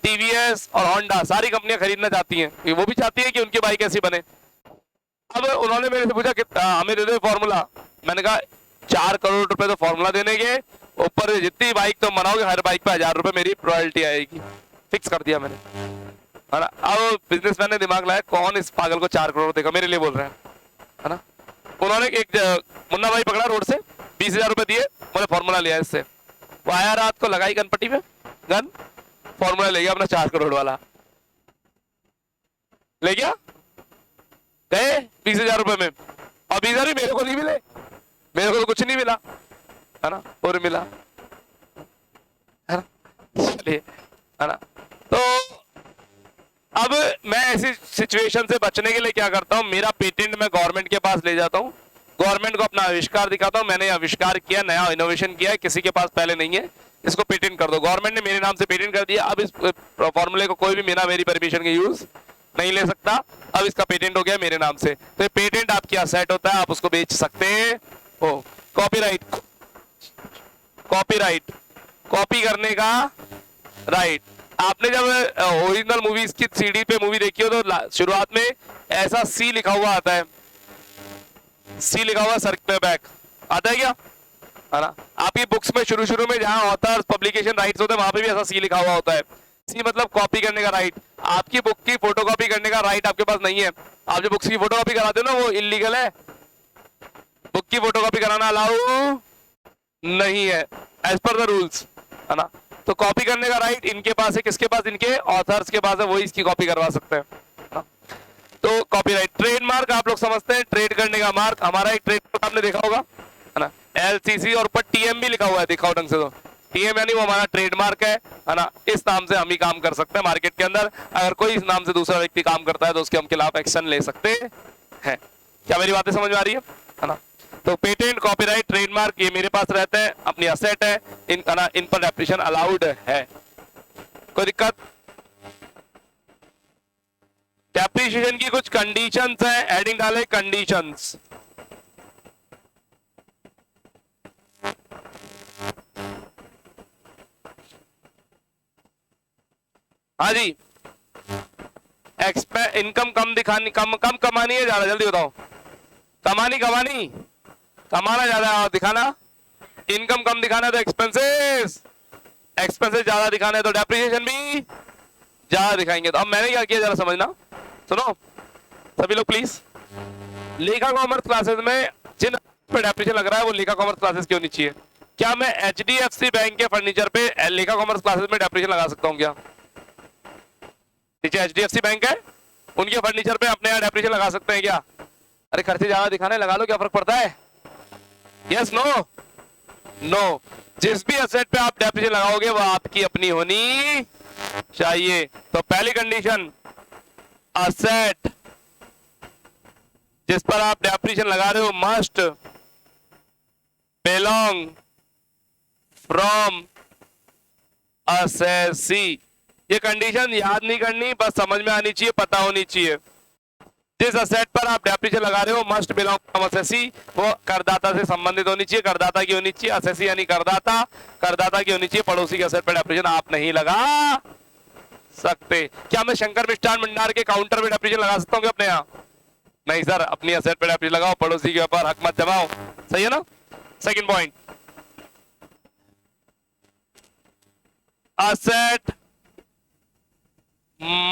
टीवीएस और होंडा सारी कंपनियां खरीदना चाहती हैं। वो भी चाहती है कि उनकी बाइक ऐसी बने। अब उन्होंने मेरे से पूछा कि हमें दे दो फॉर्मूला। मैंने कहा 4 करोड़ रुपए तो फॉर्मूला देने के, ऊपर जितनी बाइक तुम बनाओगे हर बाइक पे 1000 रुपए मेरी रॉयल्टी आएगी। फिक्स कर दिया मैंने, है ना। अब बिजनेसमैन ने दिमाग लाया, कौन इस पागल को 4 करोड़ देगा, मेरे लिए बोल रहे हैं, है ना। उन्होंने एक मुन्ना भाई पकड़ा रोड से, 20,000 रुपए दिए, मैंने फॉर्मूला लिया इससे। वो आया रात को, लगाई गनपट्टी में गन, फॉर्मूला ले गया अपना 4 करोड़ वाला, ले गया, गए 20,000 रुपए में। और 20,000 भी मेरे को नहीं मिले, मेरे को तो कुछ नहीं मिला, है ना, और मिला, है ना, चलिए, है ना। तो अब मैं ऐसी सिचुएशन से बचने के लिए क्या करता हूं, मेरा पेटेंट मैं गवर्नमेंट के पास ले जाता हूं, गवर्नमेंट को अपना आविष्कार दिखाता हूं, मैंने आविष्कार किया, नया इनोवेशन किया है, किसी के पास पहले नहीं है, इसको पेटेंट कर दो। गवर्नमेंट ने मेरे नाम से पेटेंट कर दिया। अब इस फॉर्मूले को कोई भी बिना मेरी परमिशन के यूज नहीं ले सकता। अब इसका पेटेंट हो गया मेरे नाम से, तो पेटेंट आपकी असेट होता है, आप उसको बेच सकते हो। कॉपीराइट, कॉपीराइट, कॉपी करने का राइट। आपने जब ओरिजिनल मूवीज की सीडी पे मूवी देखी हो तो शुरुआत में ऐसा सी लिखा हुआ आता है, सी लिखा हुआ सर्कल बैक आता है क्या, है ना। आपकी बुक्स में शुरू में जहां ऑथर्स पब्लिकेशन राइट्स होते हैं वहां पे भी ऐसा सी लिखा हुआ होता है। सी मतलब कॉपी करने का राइट। आपकी बुक की फोटोकॉपी करने का राइट आपके पास नहीं है। आप जो बुक्स की फोटोकॉपी कराते हो ना वो इलीगल है। बुक की फोटोकॉपी कराना अलाउ नहीं है एज पर द रूल्स, है ना। तो कॉपी करने का राइट इनके पास है, किसके पास, इनके ऑथर्स के पास है, वही इसकी कॉपी करवा सकते हैं। तो कॉपीराइट। ट्रेडमार्क आप लोग समझते हैं, ट्रेड करने का मार्क। हमारा एक ट्रेडमार्क आपने देखा होगा, है ना, LCC और ऊपर TM भी लिखा हुआ है, दिखाओ ढंग से। तो TM यानी वो हमारा ट्रेडमार्क है ना। इस नाम से हम ही काम कर सकते हैं मार्केट के अंदर। अगर कोई इस नाम से दूसरा व्यक्ति काम करता है तो उसके हम खिलाफ एक्शन ले सकते हैं। क्या मेरी बातें समझ में आ रही है ना। तो पेटेंट, कॉपीराइट, ट्रेडमार्क ये मेरे पास रहते हैं, अपनी असेट है, इन पर एप्लीकेशन अलाउड है। कोई दिक्कत? डेप्रिसिएशन की कुछ कंडीशंस है, हेडिंग डाले कंडीशंस। हाँ जी, इनकम कम दिखानी, कम कमानी है ज्यादा, जल्दी बताओ। कमाना ज्यादा और दिखाना, इनकम कम दिखाना है तो एक्सपेंसेस ज्यादा दिखाना है तो डेप्रिसिएशन भी ज्यादा दिखाएंगे। तो अब मैंने क्या किया जरा समझना, सुनो सभी लोग प्लीज। लेखा कॉमर्स क्लासेस में जिन पे डेप्रिसिएशन लग रहा है वो लेखा कॉमर्स क्लासेस की होनी चाहिए। क्या मैं HDFC बैंक के फर्नीचर पे लेखा कॉमर्स क्लासेस में डेप्रिसिएशन लगा सकता हूँ क्या? नीचे HDFC बैंक है, उनके फर्नीचर पे अपने यहाँ डेप्रिसिएशन लगा सकते हैं क्या? अरे खर्चे ज्यादा दिखाने लगा लो, क्या फर्क पड़ता है? Yes no no. जिस भी असेट पे आप डेप्रिसिएशन लगाओगे वो आपकी अपनी होनी चाहिए। तो पहली कंडीशन, असेट जिस पर आप डेप्रिसिएशन लगा रहे हो मस्ट बिलोंग फ्रॉम असेसी। ये कंडीशन याद नहीं करनी, बस समझ में आनी चाहिए, पता होनी चाहिए। जिस असेट पर आप डेप्रिसिएशन लगा रहे हो मस्ट बिलोंग फ्रॉम असेसी, वो करदाता से संबंधित होनी चाहिए, करदाता की होनी चाहिए। असेसी यानी करदाता, करदाता की होनी चाहिए। पड़ोसी के असेट पर डेप्रिसिएशन आप नहीं लगा सकते। क्या मैं शंकर मिष्ठान भंडार के काउंटर पे डेप्रिसिएशन लगा सकता हूँ अपने यहाँ? नहीं सर, अपनी असेट पे डेप्रिसिएशन लगाओ, पड़ोसी के ऊपर हक मत जमाओ। सही है ना। Second point, asset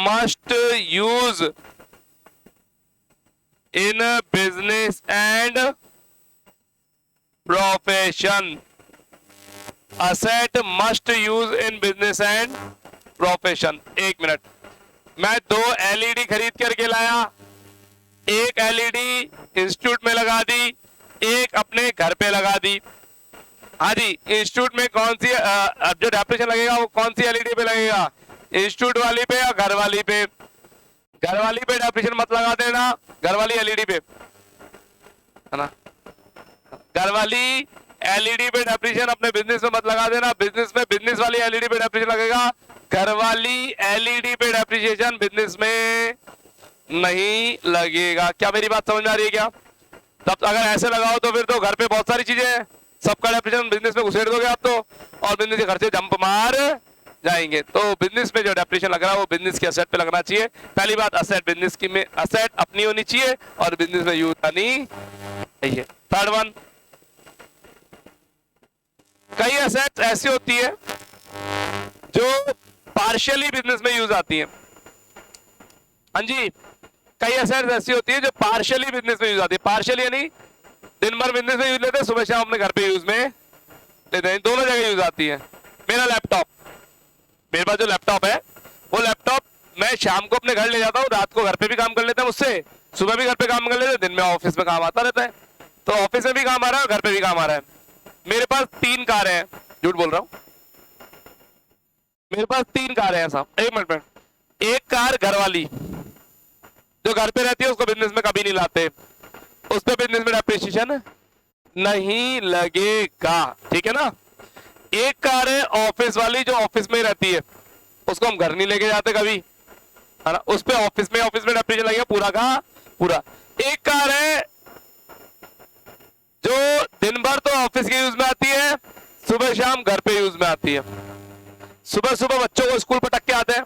must use in business and profession. Asset must use in business and profession. एक मिनट, मैं 2 LED खरीद करके लाया, एक LED इंस्टीट्यूट में लगा दी, एक अपने घर पे लगा दी। हाँ जी, इंस्टीट्यूट में कौन सी अब जो डेप्रिसिएशन लगेगा वो कौन सी एलईडी पे लगेगा, इंस्टीट्यूट वाली पे या घर वाली पे? घर वाली पे डेप्रिसिएशन मत लगा देना, घर वाली एलईडी पे, है ना। घर वाली एलईडी पे डेप्रिसिएशन अपने बिजनेस में मत लगा देना, बिजनेस में बिजनेस वाली एलईडी पे डेप्रिसिएशन लगेगा, घर वाली एलईडी पे डेप्रिसिएशन बिजनेस में नहीं लगेगा। क्या मेरी बात समझ में आ रही है क्या? तब अगर ऐसे लगाओ तो फिर तो घर पे बहुत सारी चीजें हैं, सबका डेप्रिसिएशन बिजनेस में घुसेड़ दोगे आप तो, और बिजनेस के खर्चे जंप मार जाएंगे। तो बिजनेस में जो डेप्रिसिएशन लग रहा है वो बिजनेस के असेट पे लगना चाहिए। पहली बात, असेट बिजनेस की में असेट अपनी होनी चाहिए और बिजनेस में यूज आनी चाहिए। थर्ड वन, कई असेट्स ऐसी होती है जो पार्शियली बिजनेस में यूज आती है। हाँ जी, कई असेट्स ऐसी होती है जो पार्शियली बिजनेस में यूज आती है। पार्शियली यानी दिन भर बिजनेस में यूज लेते हैं, सुबह शाम अपने घर पे यूज में लेते हैं, दोनों जगह यूज आती है। मेरा लैपटॉप, मेरे पास जो लैपटॉप है वो लैपटॉप मैं शाम को अपने घर ले जाता हूँ, रात को घर पे भी काम कर लेते हैं मुझसे, सुबह भी घर पे काम कर लेते हैं, दिन में ऑफिस में काम आता रहता है। तो ऑफिस में भी काम आ रहा है और घर पे भी काम आ रहा है। मेरे पास 3 कारें हैं, झूठ बोल रहा हूँ, मेरे पास 3 कारें हैं साहब। एक मिनट, एक कार घर वाली जो घर पे रहती है उसको बिजनेस में कभी नहीं लाते, उस पर बिजनेस में डेप्रिसिएशन नहीं लगेगा, ठीक है ना। एक कार है ऑफिस वाली जो ऑफिस में रहती है, उसको हम घर नहीं लेके जाते कभी, है ना, उस पे ऑफिस में डेप्रिसिएशन लगेगा पूरा का पूरा। एक कार है जो दिन भर तो ऑफिस के यूज में आती है, सुबह शाम घर पे यूज में आती है। सुबह सुबह बच्चों को स्कूल पटक के आते हैं,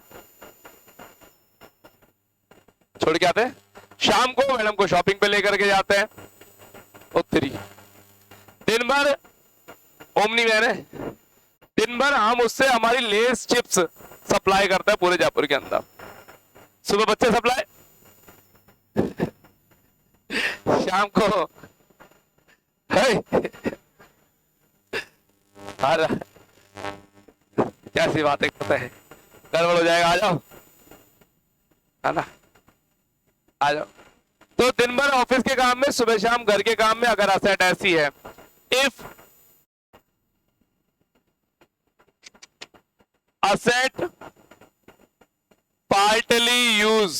छोड़ के आते हैं, शाम को मैडम को शॉपिंग पे लेकर के जाते हैं। उत्तरी दिन भर ओमनी वैन है, दिन भर हम उससे हमारी लेस चिप्स सप्लाई करते हैं पूरे जयपुर के अंदर। सुबह बच्चे सप्लाई, शाम को कैसी बातें करते हैं, गड़बड़ हो जाएगा, आ जाओ, है ना, आ जाओ। तो दिन भर ऑफिस के काम में, सुबह शाम घर के काम में अगर असेट ऐसी है, if asset partly use,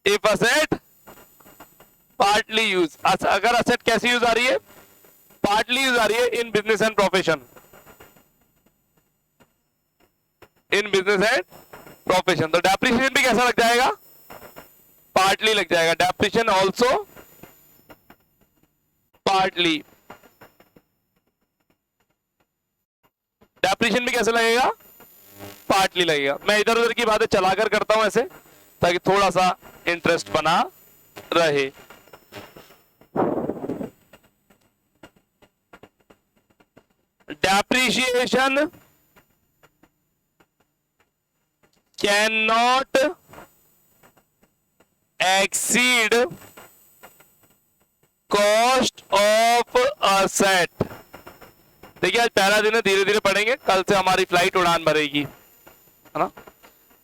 if asset partly use, अगर asset कैसी यूज आ रही है, partly यूज आ रही है in business and profession, in business and profession, तो डेप्रिसिएशन भी कैसा लग जाएगा, पार्टली लग जाएगा। डेप्रिसिएशन ऑल्सो पार्टली, डेप्रिसिएशन भी कैसे लगेगा, पार्टली लगेगा। मैं इधर उधर की बातें चलाकर करता हूं ऐसे, ताकि थोड़ा सा इंटरेस्ट बना रहे। Depreciation can not exceed cost of asset. देखिए आज पहला दिन है, धीरे धीरे पढ़ेंगे, कल से हमारी फ्लाइट उड़ान भरेगी, है ना।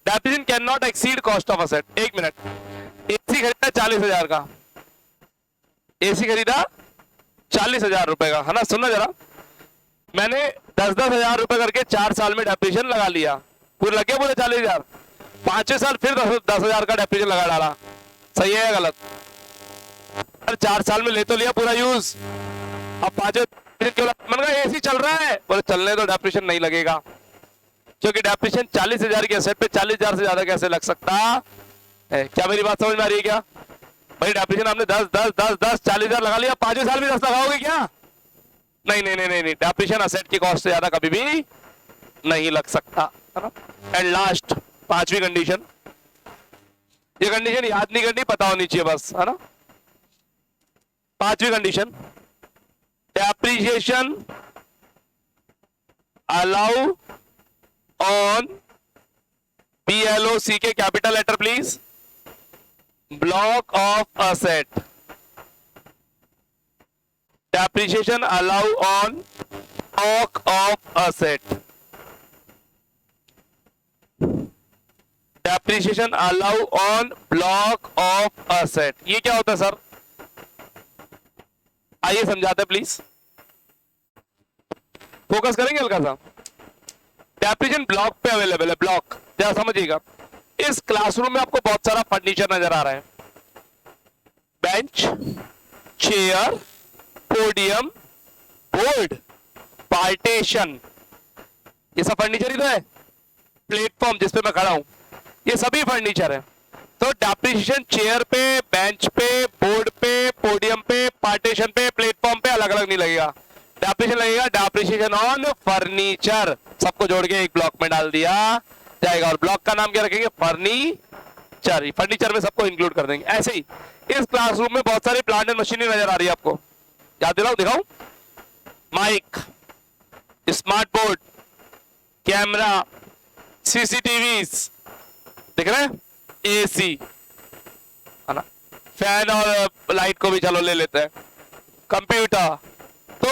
Depreciation can not exceed cost of asset. एक मिनट, एसी खरीदा 40,000 का, एसी खरीदा 40,000 रुपए का, है ना। सुनना जरा, मैंने 10-10 हजार रुपए करके 4 साल में डेप्रिसिएशन लगा लिया, पूरे लगे पूरे 40,000, 5 साल फिर 10,000 का डेप्रिसिएशन लगा डाला, सही है या गलत? 4 साल में ले तो लिया पूरा यूज, अब 5 मन का एसी चल रहा है, बोले चलने तो डेप्रिसिएशन नहीं लगेगा, क्योंकि डेप्रिसिएशन 40,000 के असेट पे 40,000 से ज्यादा कैसे लग सकता है। क्या मेरी बात समझ में आ रही है क्या भाई? डेप्रिसिएशन आपने 10 40,000 लगा लिया, 5 साल भी 10 लगाओगे क्या? नहीं नहीं नहीं नहीं, नहीं। डेप्रिसिएशन असेट की कॉस्ट से ज्यादा कभी भी नहीं लग सकता, है ना। एंड लास्ट 5वीं कंडीशन, ये कंडीशन याद नहीं करनी, पता होनी चाहिए बस, है ना। 5वीं condition, depreciation allow on BLOC के capital letter please, block of asset, depreciation allow on block of asset, depreciation allow on block of asset। ये क्या होता है सर, आइए समझाते प्लीज। फोकस करेंगे हल्का सा। डेप्रिसिएशन ब्लॉक पे अवेलेबल है, ब्लॉक, जरा समझिएगा। इस क्लासरूम में आपको बहुत सारा फर्नीचर नजर आ रहा है, bench, chair, podium, board, partition, ये सब फर्नीचर ही तो है। प्लेटफॉर्म जिसपे मैं खड़ा हूं, ये सभी फर्नीचर है। तो डेप्रिसिएशन चेयर पे, बेंच पे, बोर्ड पे, पोडियम पे, पार्टीशन पे, प्लेटफॉर्म पे अलग अलग नहीं लगेगा। डेप्रिसिएशन लगेगा डेप्रिसिएशन ऑन फर्नीचर, सबको जोड़ के एक ब्लॉक में डाल दिया जाएगा। और ब्लॉक का नाम क्या रखेंगे? फर्नीचर। फर्नीचर में सबको इंक्लूड कर देंगे। ऐसे ही इस क्लासरूम में बहुत सारी प्लांट एंड मशीनरी नजर आ रही है आपको, याद दिलाऊं, दिखाऊं? Mic, smart board, camera, CCTV दिख रहे हैं, एसी है ना, फैन और लाइट को भी चलो ले लेते हैं, कंप्यूटर। तो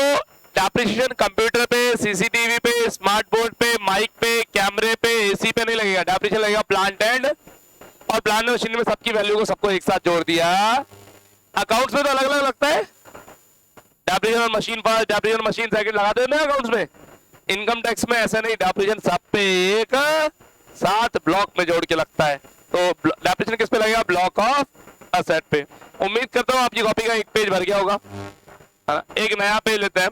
डेप्रिसिएशन कंप्यूटर पे, सीसीटीवी पे, स्मार्ट बोर्ड पे, माइक पे, कैमरे पे, एसी पे नहीं लगेगा। डेप्रिसिएशन लगेगा प्लांट एंड, और प्लांट एंड मशीनरी में सबकी वैल्यू को सबको एक साथ जोड़ दिया। अकाउंट्स में तो अलग अलग लगता है, depreciation machine first, depreciation machine second लगा देते हैं अकाउंट्स में। इनकम टैक्स में ऐसा नहीं, डेप्रिसिएशन सब पे एक साथ ब्लॉक में जोड़ के लगता है। तो डेप्रिसिएशन किस पे लगेगा? ब्लॉक ऑफ असेट पे। उम्मीद करता हूं आपकी कॉपी का एक पेज भर गया होगा, एक नया पेज लेते हैं।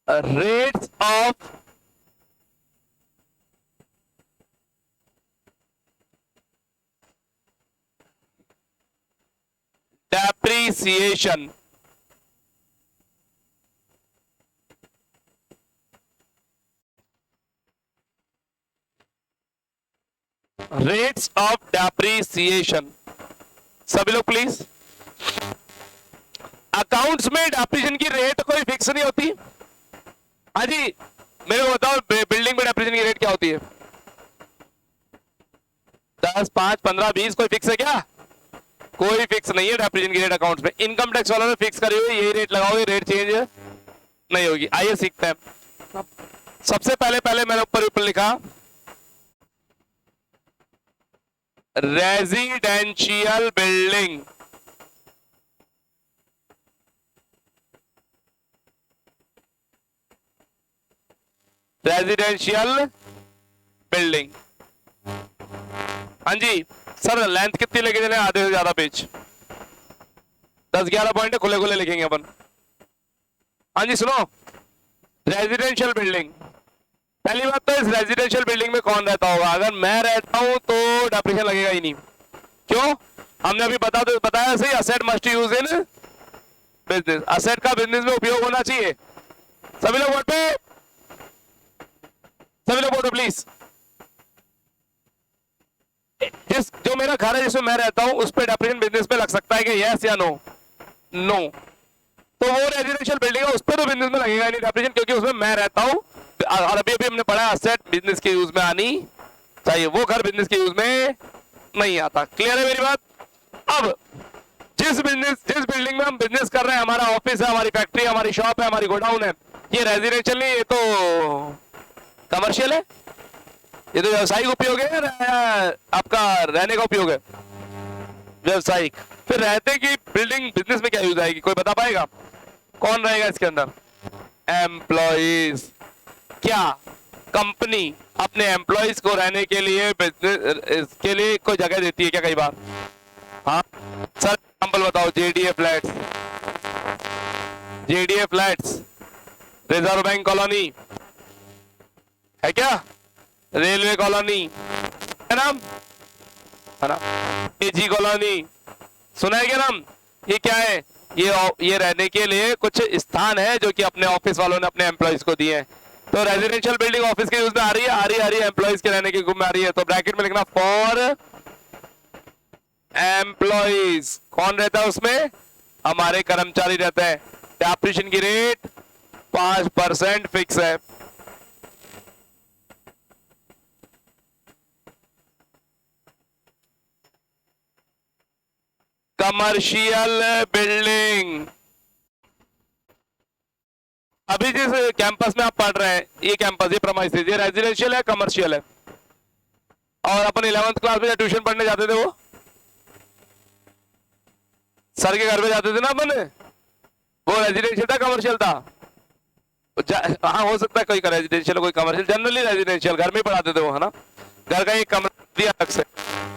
Rates of depreciation, rates of depreciation, सभी लोग प्लीज। अकाउंट्स में डेप्रिसिएशन की रेट कोई फिक्स नहीं होती। हाँ जी, मेरे को बताओ बिल्डिंग में डेप्रिसिएशन की रेट क्या होती है? 10, 5, 15, 20, कोई फिक्स है क्या? कोई फिक्स नहीं है डेप्रिसिएशन की रेट अकाउंट्स में। इनकम टैक्स वालों ने फिक्स करी हुई, यही रेट लगाओगे, रेट चेंज नहीं होगी। आइए सीखते हैं। सबसे पहले मैंने ऊपर लिखा रेजिडेंशियल बिल्डिंग, रेजिडेंशियल बिल्डिंग। हाँ जी सर, लेंथ कितनी लेके चले? आधे से ज्यादा पेज, 10-11 पॉइंट खुले खुले लिखेंगे अपन। हाँ जी सुनो, रेजिडेंशियल बिल्डिंग, पहली बात तो इस रेजिडेंशियल बिल्डिंग में कौन रहता होगा? अगर मैं रहता हूं तो डेप्रिसिएशन लगेगा ही नहीं। क्यों? हमने अभी बताया सही, asset must use in business, asset का बिजनेस में उपयोग होना चाहिए। सभी लोग बोर्ड पे, सभी लोग बोर्ड पे प्लीज। जो मेरा घर है जिसमें मैं रहता हूं उस पे डेप्रिसिएशन बिजनेस पे लग सकता है कि यस या नो? नो। तो वो रेजिडेंशियल बिल्डिंग है, उस पर तो बिजनेस में लगेगा नहीं डेप्रिसिएशन, क्योंकि उसमें मैं रहता हूं। और अभी हमने पढ़ा असेट बिजनेस के यूज में आनी चाहिए, वो घर बिजनेस के यूज में नहीं आता। क्लियर है मेरी बात? अब जिस बिल्डिंग में हम बिजनेस कर रहे हैं, हमारा ऑफिस है, हमारी फैक्ट्री है, हमारी शॉप है, हमारी गोडाउन है, ये रेजिडेंशियल नहीं, ये तो कमर्शियल है। ये तो व्यावसायिक उपयोग है या आपका रहने का उपयोग है? व्यावसायिक। फिर रहते की बिल्डिंग बिजनेस में क्या यूज आएगी? कोई बता पाएगा? कौन रहेगा इसके अंदर? एम्प्लॉइज। क्या कंपनी अपने एम्प्लॉइज को रहने के लिए, बिजनेस के लिए कोई जगह देती है क्या कई बार? हाँ सर, एग्जांपल बताओ। JDA flats, JDA flats, reserve bank colony है क्या? रेलवे कॉलोनी है नाम, है ना? एजी कॉलोनी सुना है क्या नाम? ये क्या है? ये रहने के लिए कुछ स्थान है जो कि अपने ऑफिस वालों ने अपने एम्प्लॉइज को दिए हैं। तो रेजिडेंशियल बिल्डिंग ऑफिस के यूज में आ रही है, एम्प्लॉइज के रहने के यूज में आ रही है। तो ब्रैकेट में लिखना फॉर एम्प्लॉइज। कौन रहता है उसमें? हमारे कर्मचारी रहते हैं। डेप्रिसिएशन की रेट 5% फिक्स है। कमर्शियल बिल्डिंग, अभी जिस कैंपस में आप पढ़ रहे हैं, ये कैंपस, ये प्रीमाइसेस, ये रेजिडेंशियल है, कमर्शियल है? और अपन 11th क्लास में ट्यूशन पढ़ने जाते थे, वो सर के घर पे जाते थे ना अपन, वो रेजिडेंशियल था कमर्शियल था? हाँ हो सकता है कोई रेजिडेंशियल कोई कमर्शियल, जनरली रेजिडेंशियल घर में ही पढ़ाते थे वो, है ना? घर का एक कमरा दिया अलग से,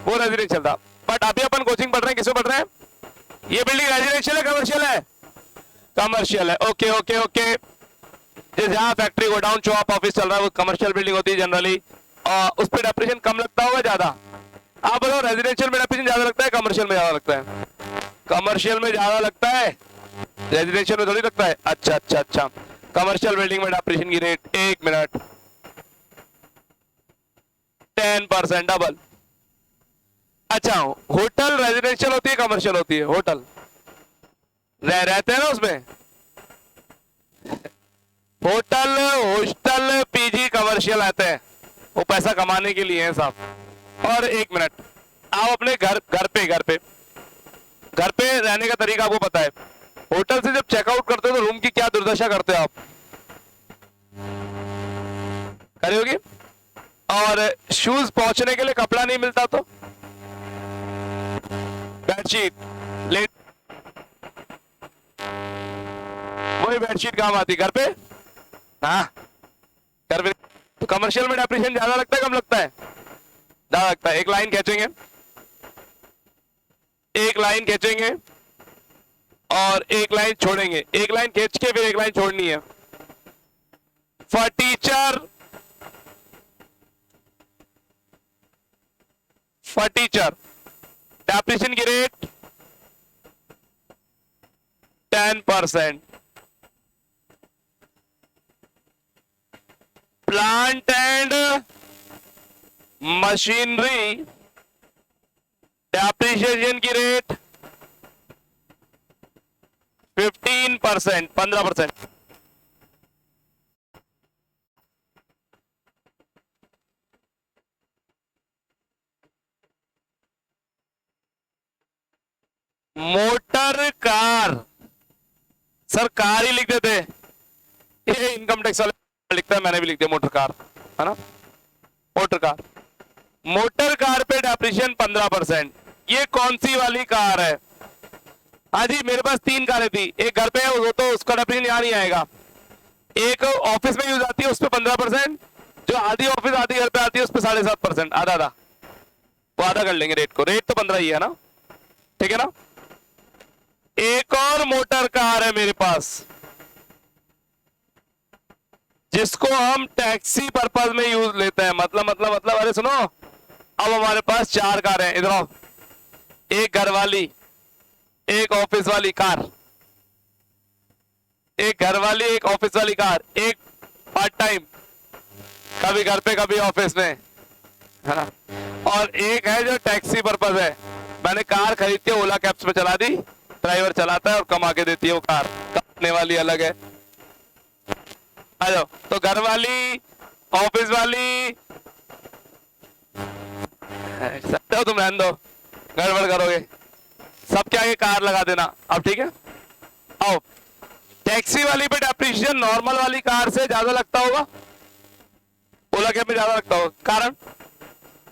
वो रेजिडेंशियल था। बट अभी अपन कोचिंग पढ़ रहे हैं, किसमें पढ़ रहे हैं? ये बिल्डिंग रेजिडेंशियल है कमर्शियल है? कमर्शियल है। Okay okay okay. जैसे यहाँ फैक्ट्री गोडाउन शॉप ऑफिस चल रहा है वो कमर्शियल बिल्डिंग होती है जनरली, और उस पर डेप्रेशन कम लगता होगा ज्यादा? आप बताओ रेजिडेंशियल में डेप्रेशन ज्यादा लगता है कमर्शियल में ज्यादा लगता है? कमर्शियल में ज्यादा लगता है, रेजिडेंशियल में थोड़ी लगता है। अच्छा अच्छा अच्छा। कमर्शियल बिल्डिंग में डेप्रेशन की रेट, एक मिनट, 10% डबल। अच्छा होटल रेजिडेंशियल होती है कमर्शियल होती है? होटल रहते हैं ना उसमें, होटल हॉस्टल पीजी कमर्शियल आते हैं, वो पैसा कमाने के लिए हैं साहब। और एक मिनट, आप अपने घर पे रहने का तरीका आपको पता है? होटल से जब चेकआउट करते हो तो रूम की क्या दुर्दशा करते हो आप? करी होगी। और शूज पहुंचने के लिए कपड़ा नहीं मिलता तो बेडशीट लेट, वही बेडशीट काम आती घर पे। हाँ घर पे। तो कमर्शियल में डेप्रेशन ज्यादा लगता है कम लगता है? ज्यादा लगता है। एक लाइन खींचेंगे, एक लाइन खींचेंगे और एक लाइन छोड़ेंगे, एक लाइन खींच के फिर एक लाइन छोड़नी है। Furniture, furniture depreciation की rate 10%। Plant and machinery depreciation की rate 15%, 15%। Motor car, sir car ही लिख देते, ये इनकम टैक्स वाले लिखता है, मैंने भी लिख दिया मोटर कार, है ना? मोटर कार, मोटर कार पे डेप्रिसिएशन 15%। ये कौन सी वाली कार है? हाँ जी मेरे पास 3 कारें थी, एक घर पे है वो तो उसका डेप्रिसिएशन यहाँ नहीं आएगा, एक ऑफिस में यूज आती है उस पर 15%, जो आधी ऑफिस आधी घर पे आती है उस पर 7.5%, आधा आधा, वो आधा कर लेंगे रेट को, रेट तो 15 ही है ना, ठीक है ना? एक और मोटर कार है मेरे पास जिसको हम टैक्सी पर्पज में यूज लेते हैं, मतलब अरे सुनो, अब हमारे पास 4 कार हैं, इधर आओ, एक घर वाली, एक ऑफिस वाली कार, एक घर वाली एक ऑफिस वाली कार, एक पार्ट टाइम कभी घर पे कभी ऑफिस में, है ना? और एक है जो टैक्सी पर्पज है, मैंने कार खरीद के ओला कैब्स पे चला दी, ड्राइवर चलाता है और कमा के देती है वो कार, कमाने वाली अलग है। आ जाओ, तो घर वाली ऑफिस वाली, सकते हो तुम, रहने दो गड़बड़ करोगे, सबके आगे कार लगा देना अब, ठीक है? आओ, टैक्सी वाली पे डेप्रिसिएशन नॉर्मल वाली कार से ज्यादा लगता होगा, ओला कैब में ज्यादा लगता होगा, कारण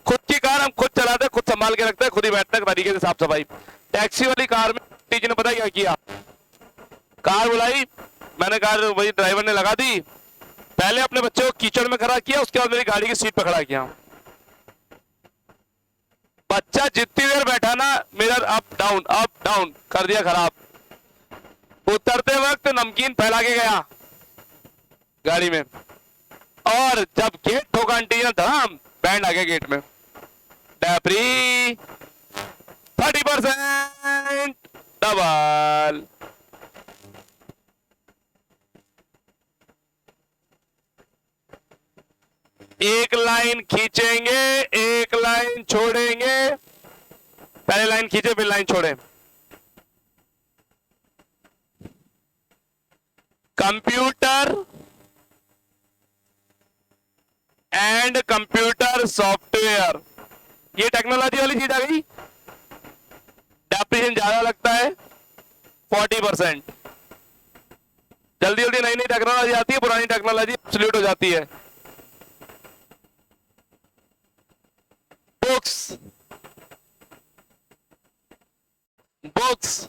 खुद की कार हम खुद चलाते हैं, खुद संभाल के रखते हैं, खुद ही बैठते हैं तरीके से, साफ सफाई। टैक्सी वाली कार में टीचर ने पता क्या किया, कार बुलाई, मैंने कार वही ड्राइवर ने लगा दी, पहले अपने बच्चे को कीचड़ में खड़ा किया, उसके बाद मेरी गाड़ी की सीट पर खड़ा किया, बच्चा जितनी देर बैठा ना मिरर अप डाउन कर दिया खराब, उतरते वक्त नमकीन फैला के गया गाड़ी में, और जब गेट ठोका आंटी ने धड़ाम, बैंड आ गया गेट में, डेप्री 30% डबल। एक लाइन खींचेंगे, एक लाइन छोड़ेंगे, पहले लाइन खींचे फिर लाइन छोड़े। कंप्यूटर एंड कंप्यूटर सॉफ्टवेयर, ये टेक्नोलॉजी वाली चीज आ गई, डेप्रिसिएशन ज्यादा लगता है 40%। जल्दी जल्दी नई नई टेक्नोलॉजी आती है, पुरानी टेक्नोलॉजी ऑब्सोल्यूट हो जाती है। Books, books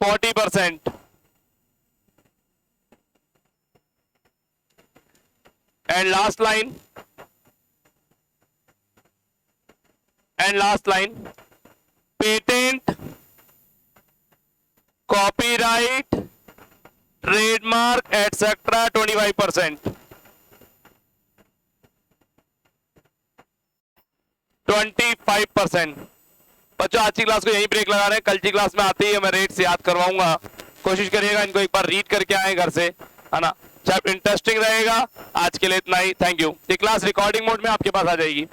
40%. And last line. Patent, copyright, trademark, etc. 25%. 25%. बच्चों आज की क्लास को यहीं ब्रेक लगा रहे हैं, कल की क्लास में आते ही मैं रेट से याद करवाऊंगा, कोशिश करिएगा इनको एक बार रीड करके आए घर से, है ना, चाहे इंटरेस्टिंग रहेगा। आज के लिए इतना ही, थैंक यू। ये क्लास रिकॉर्डिंग मोड में आपके पास आ जाएगी।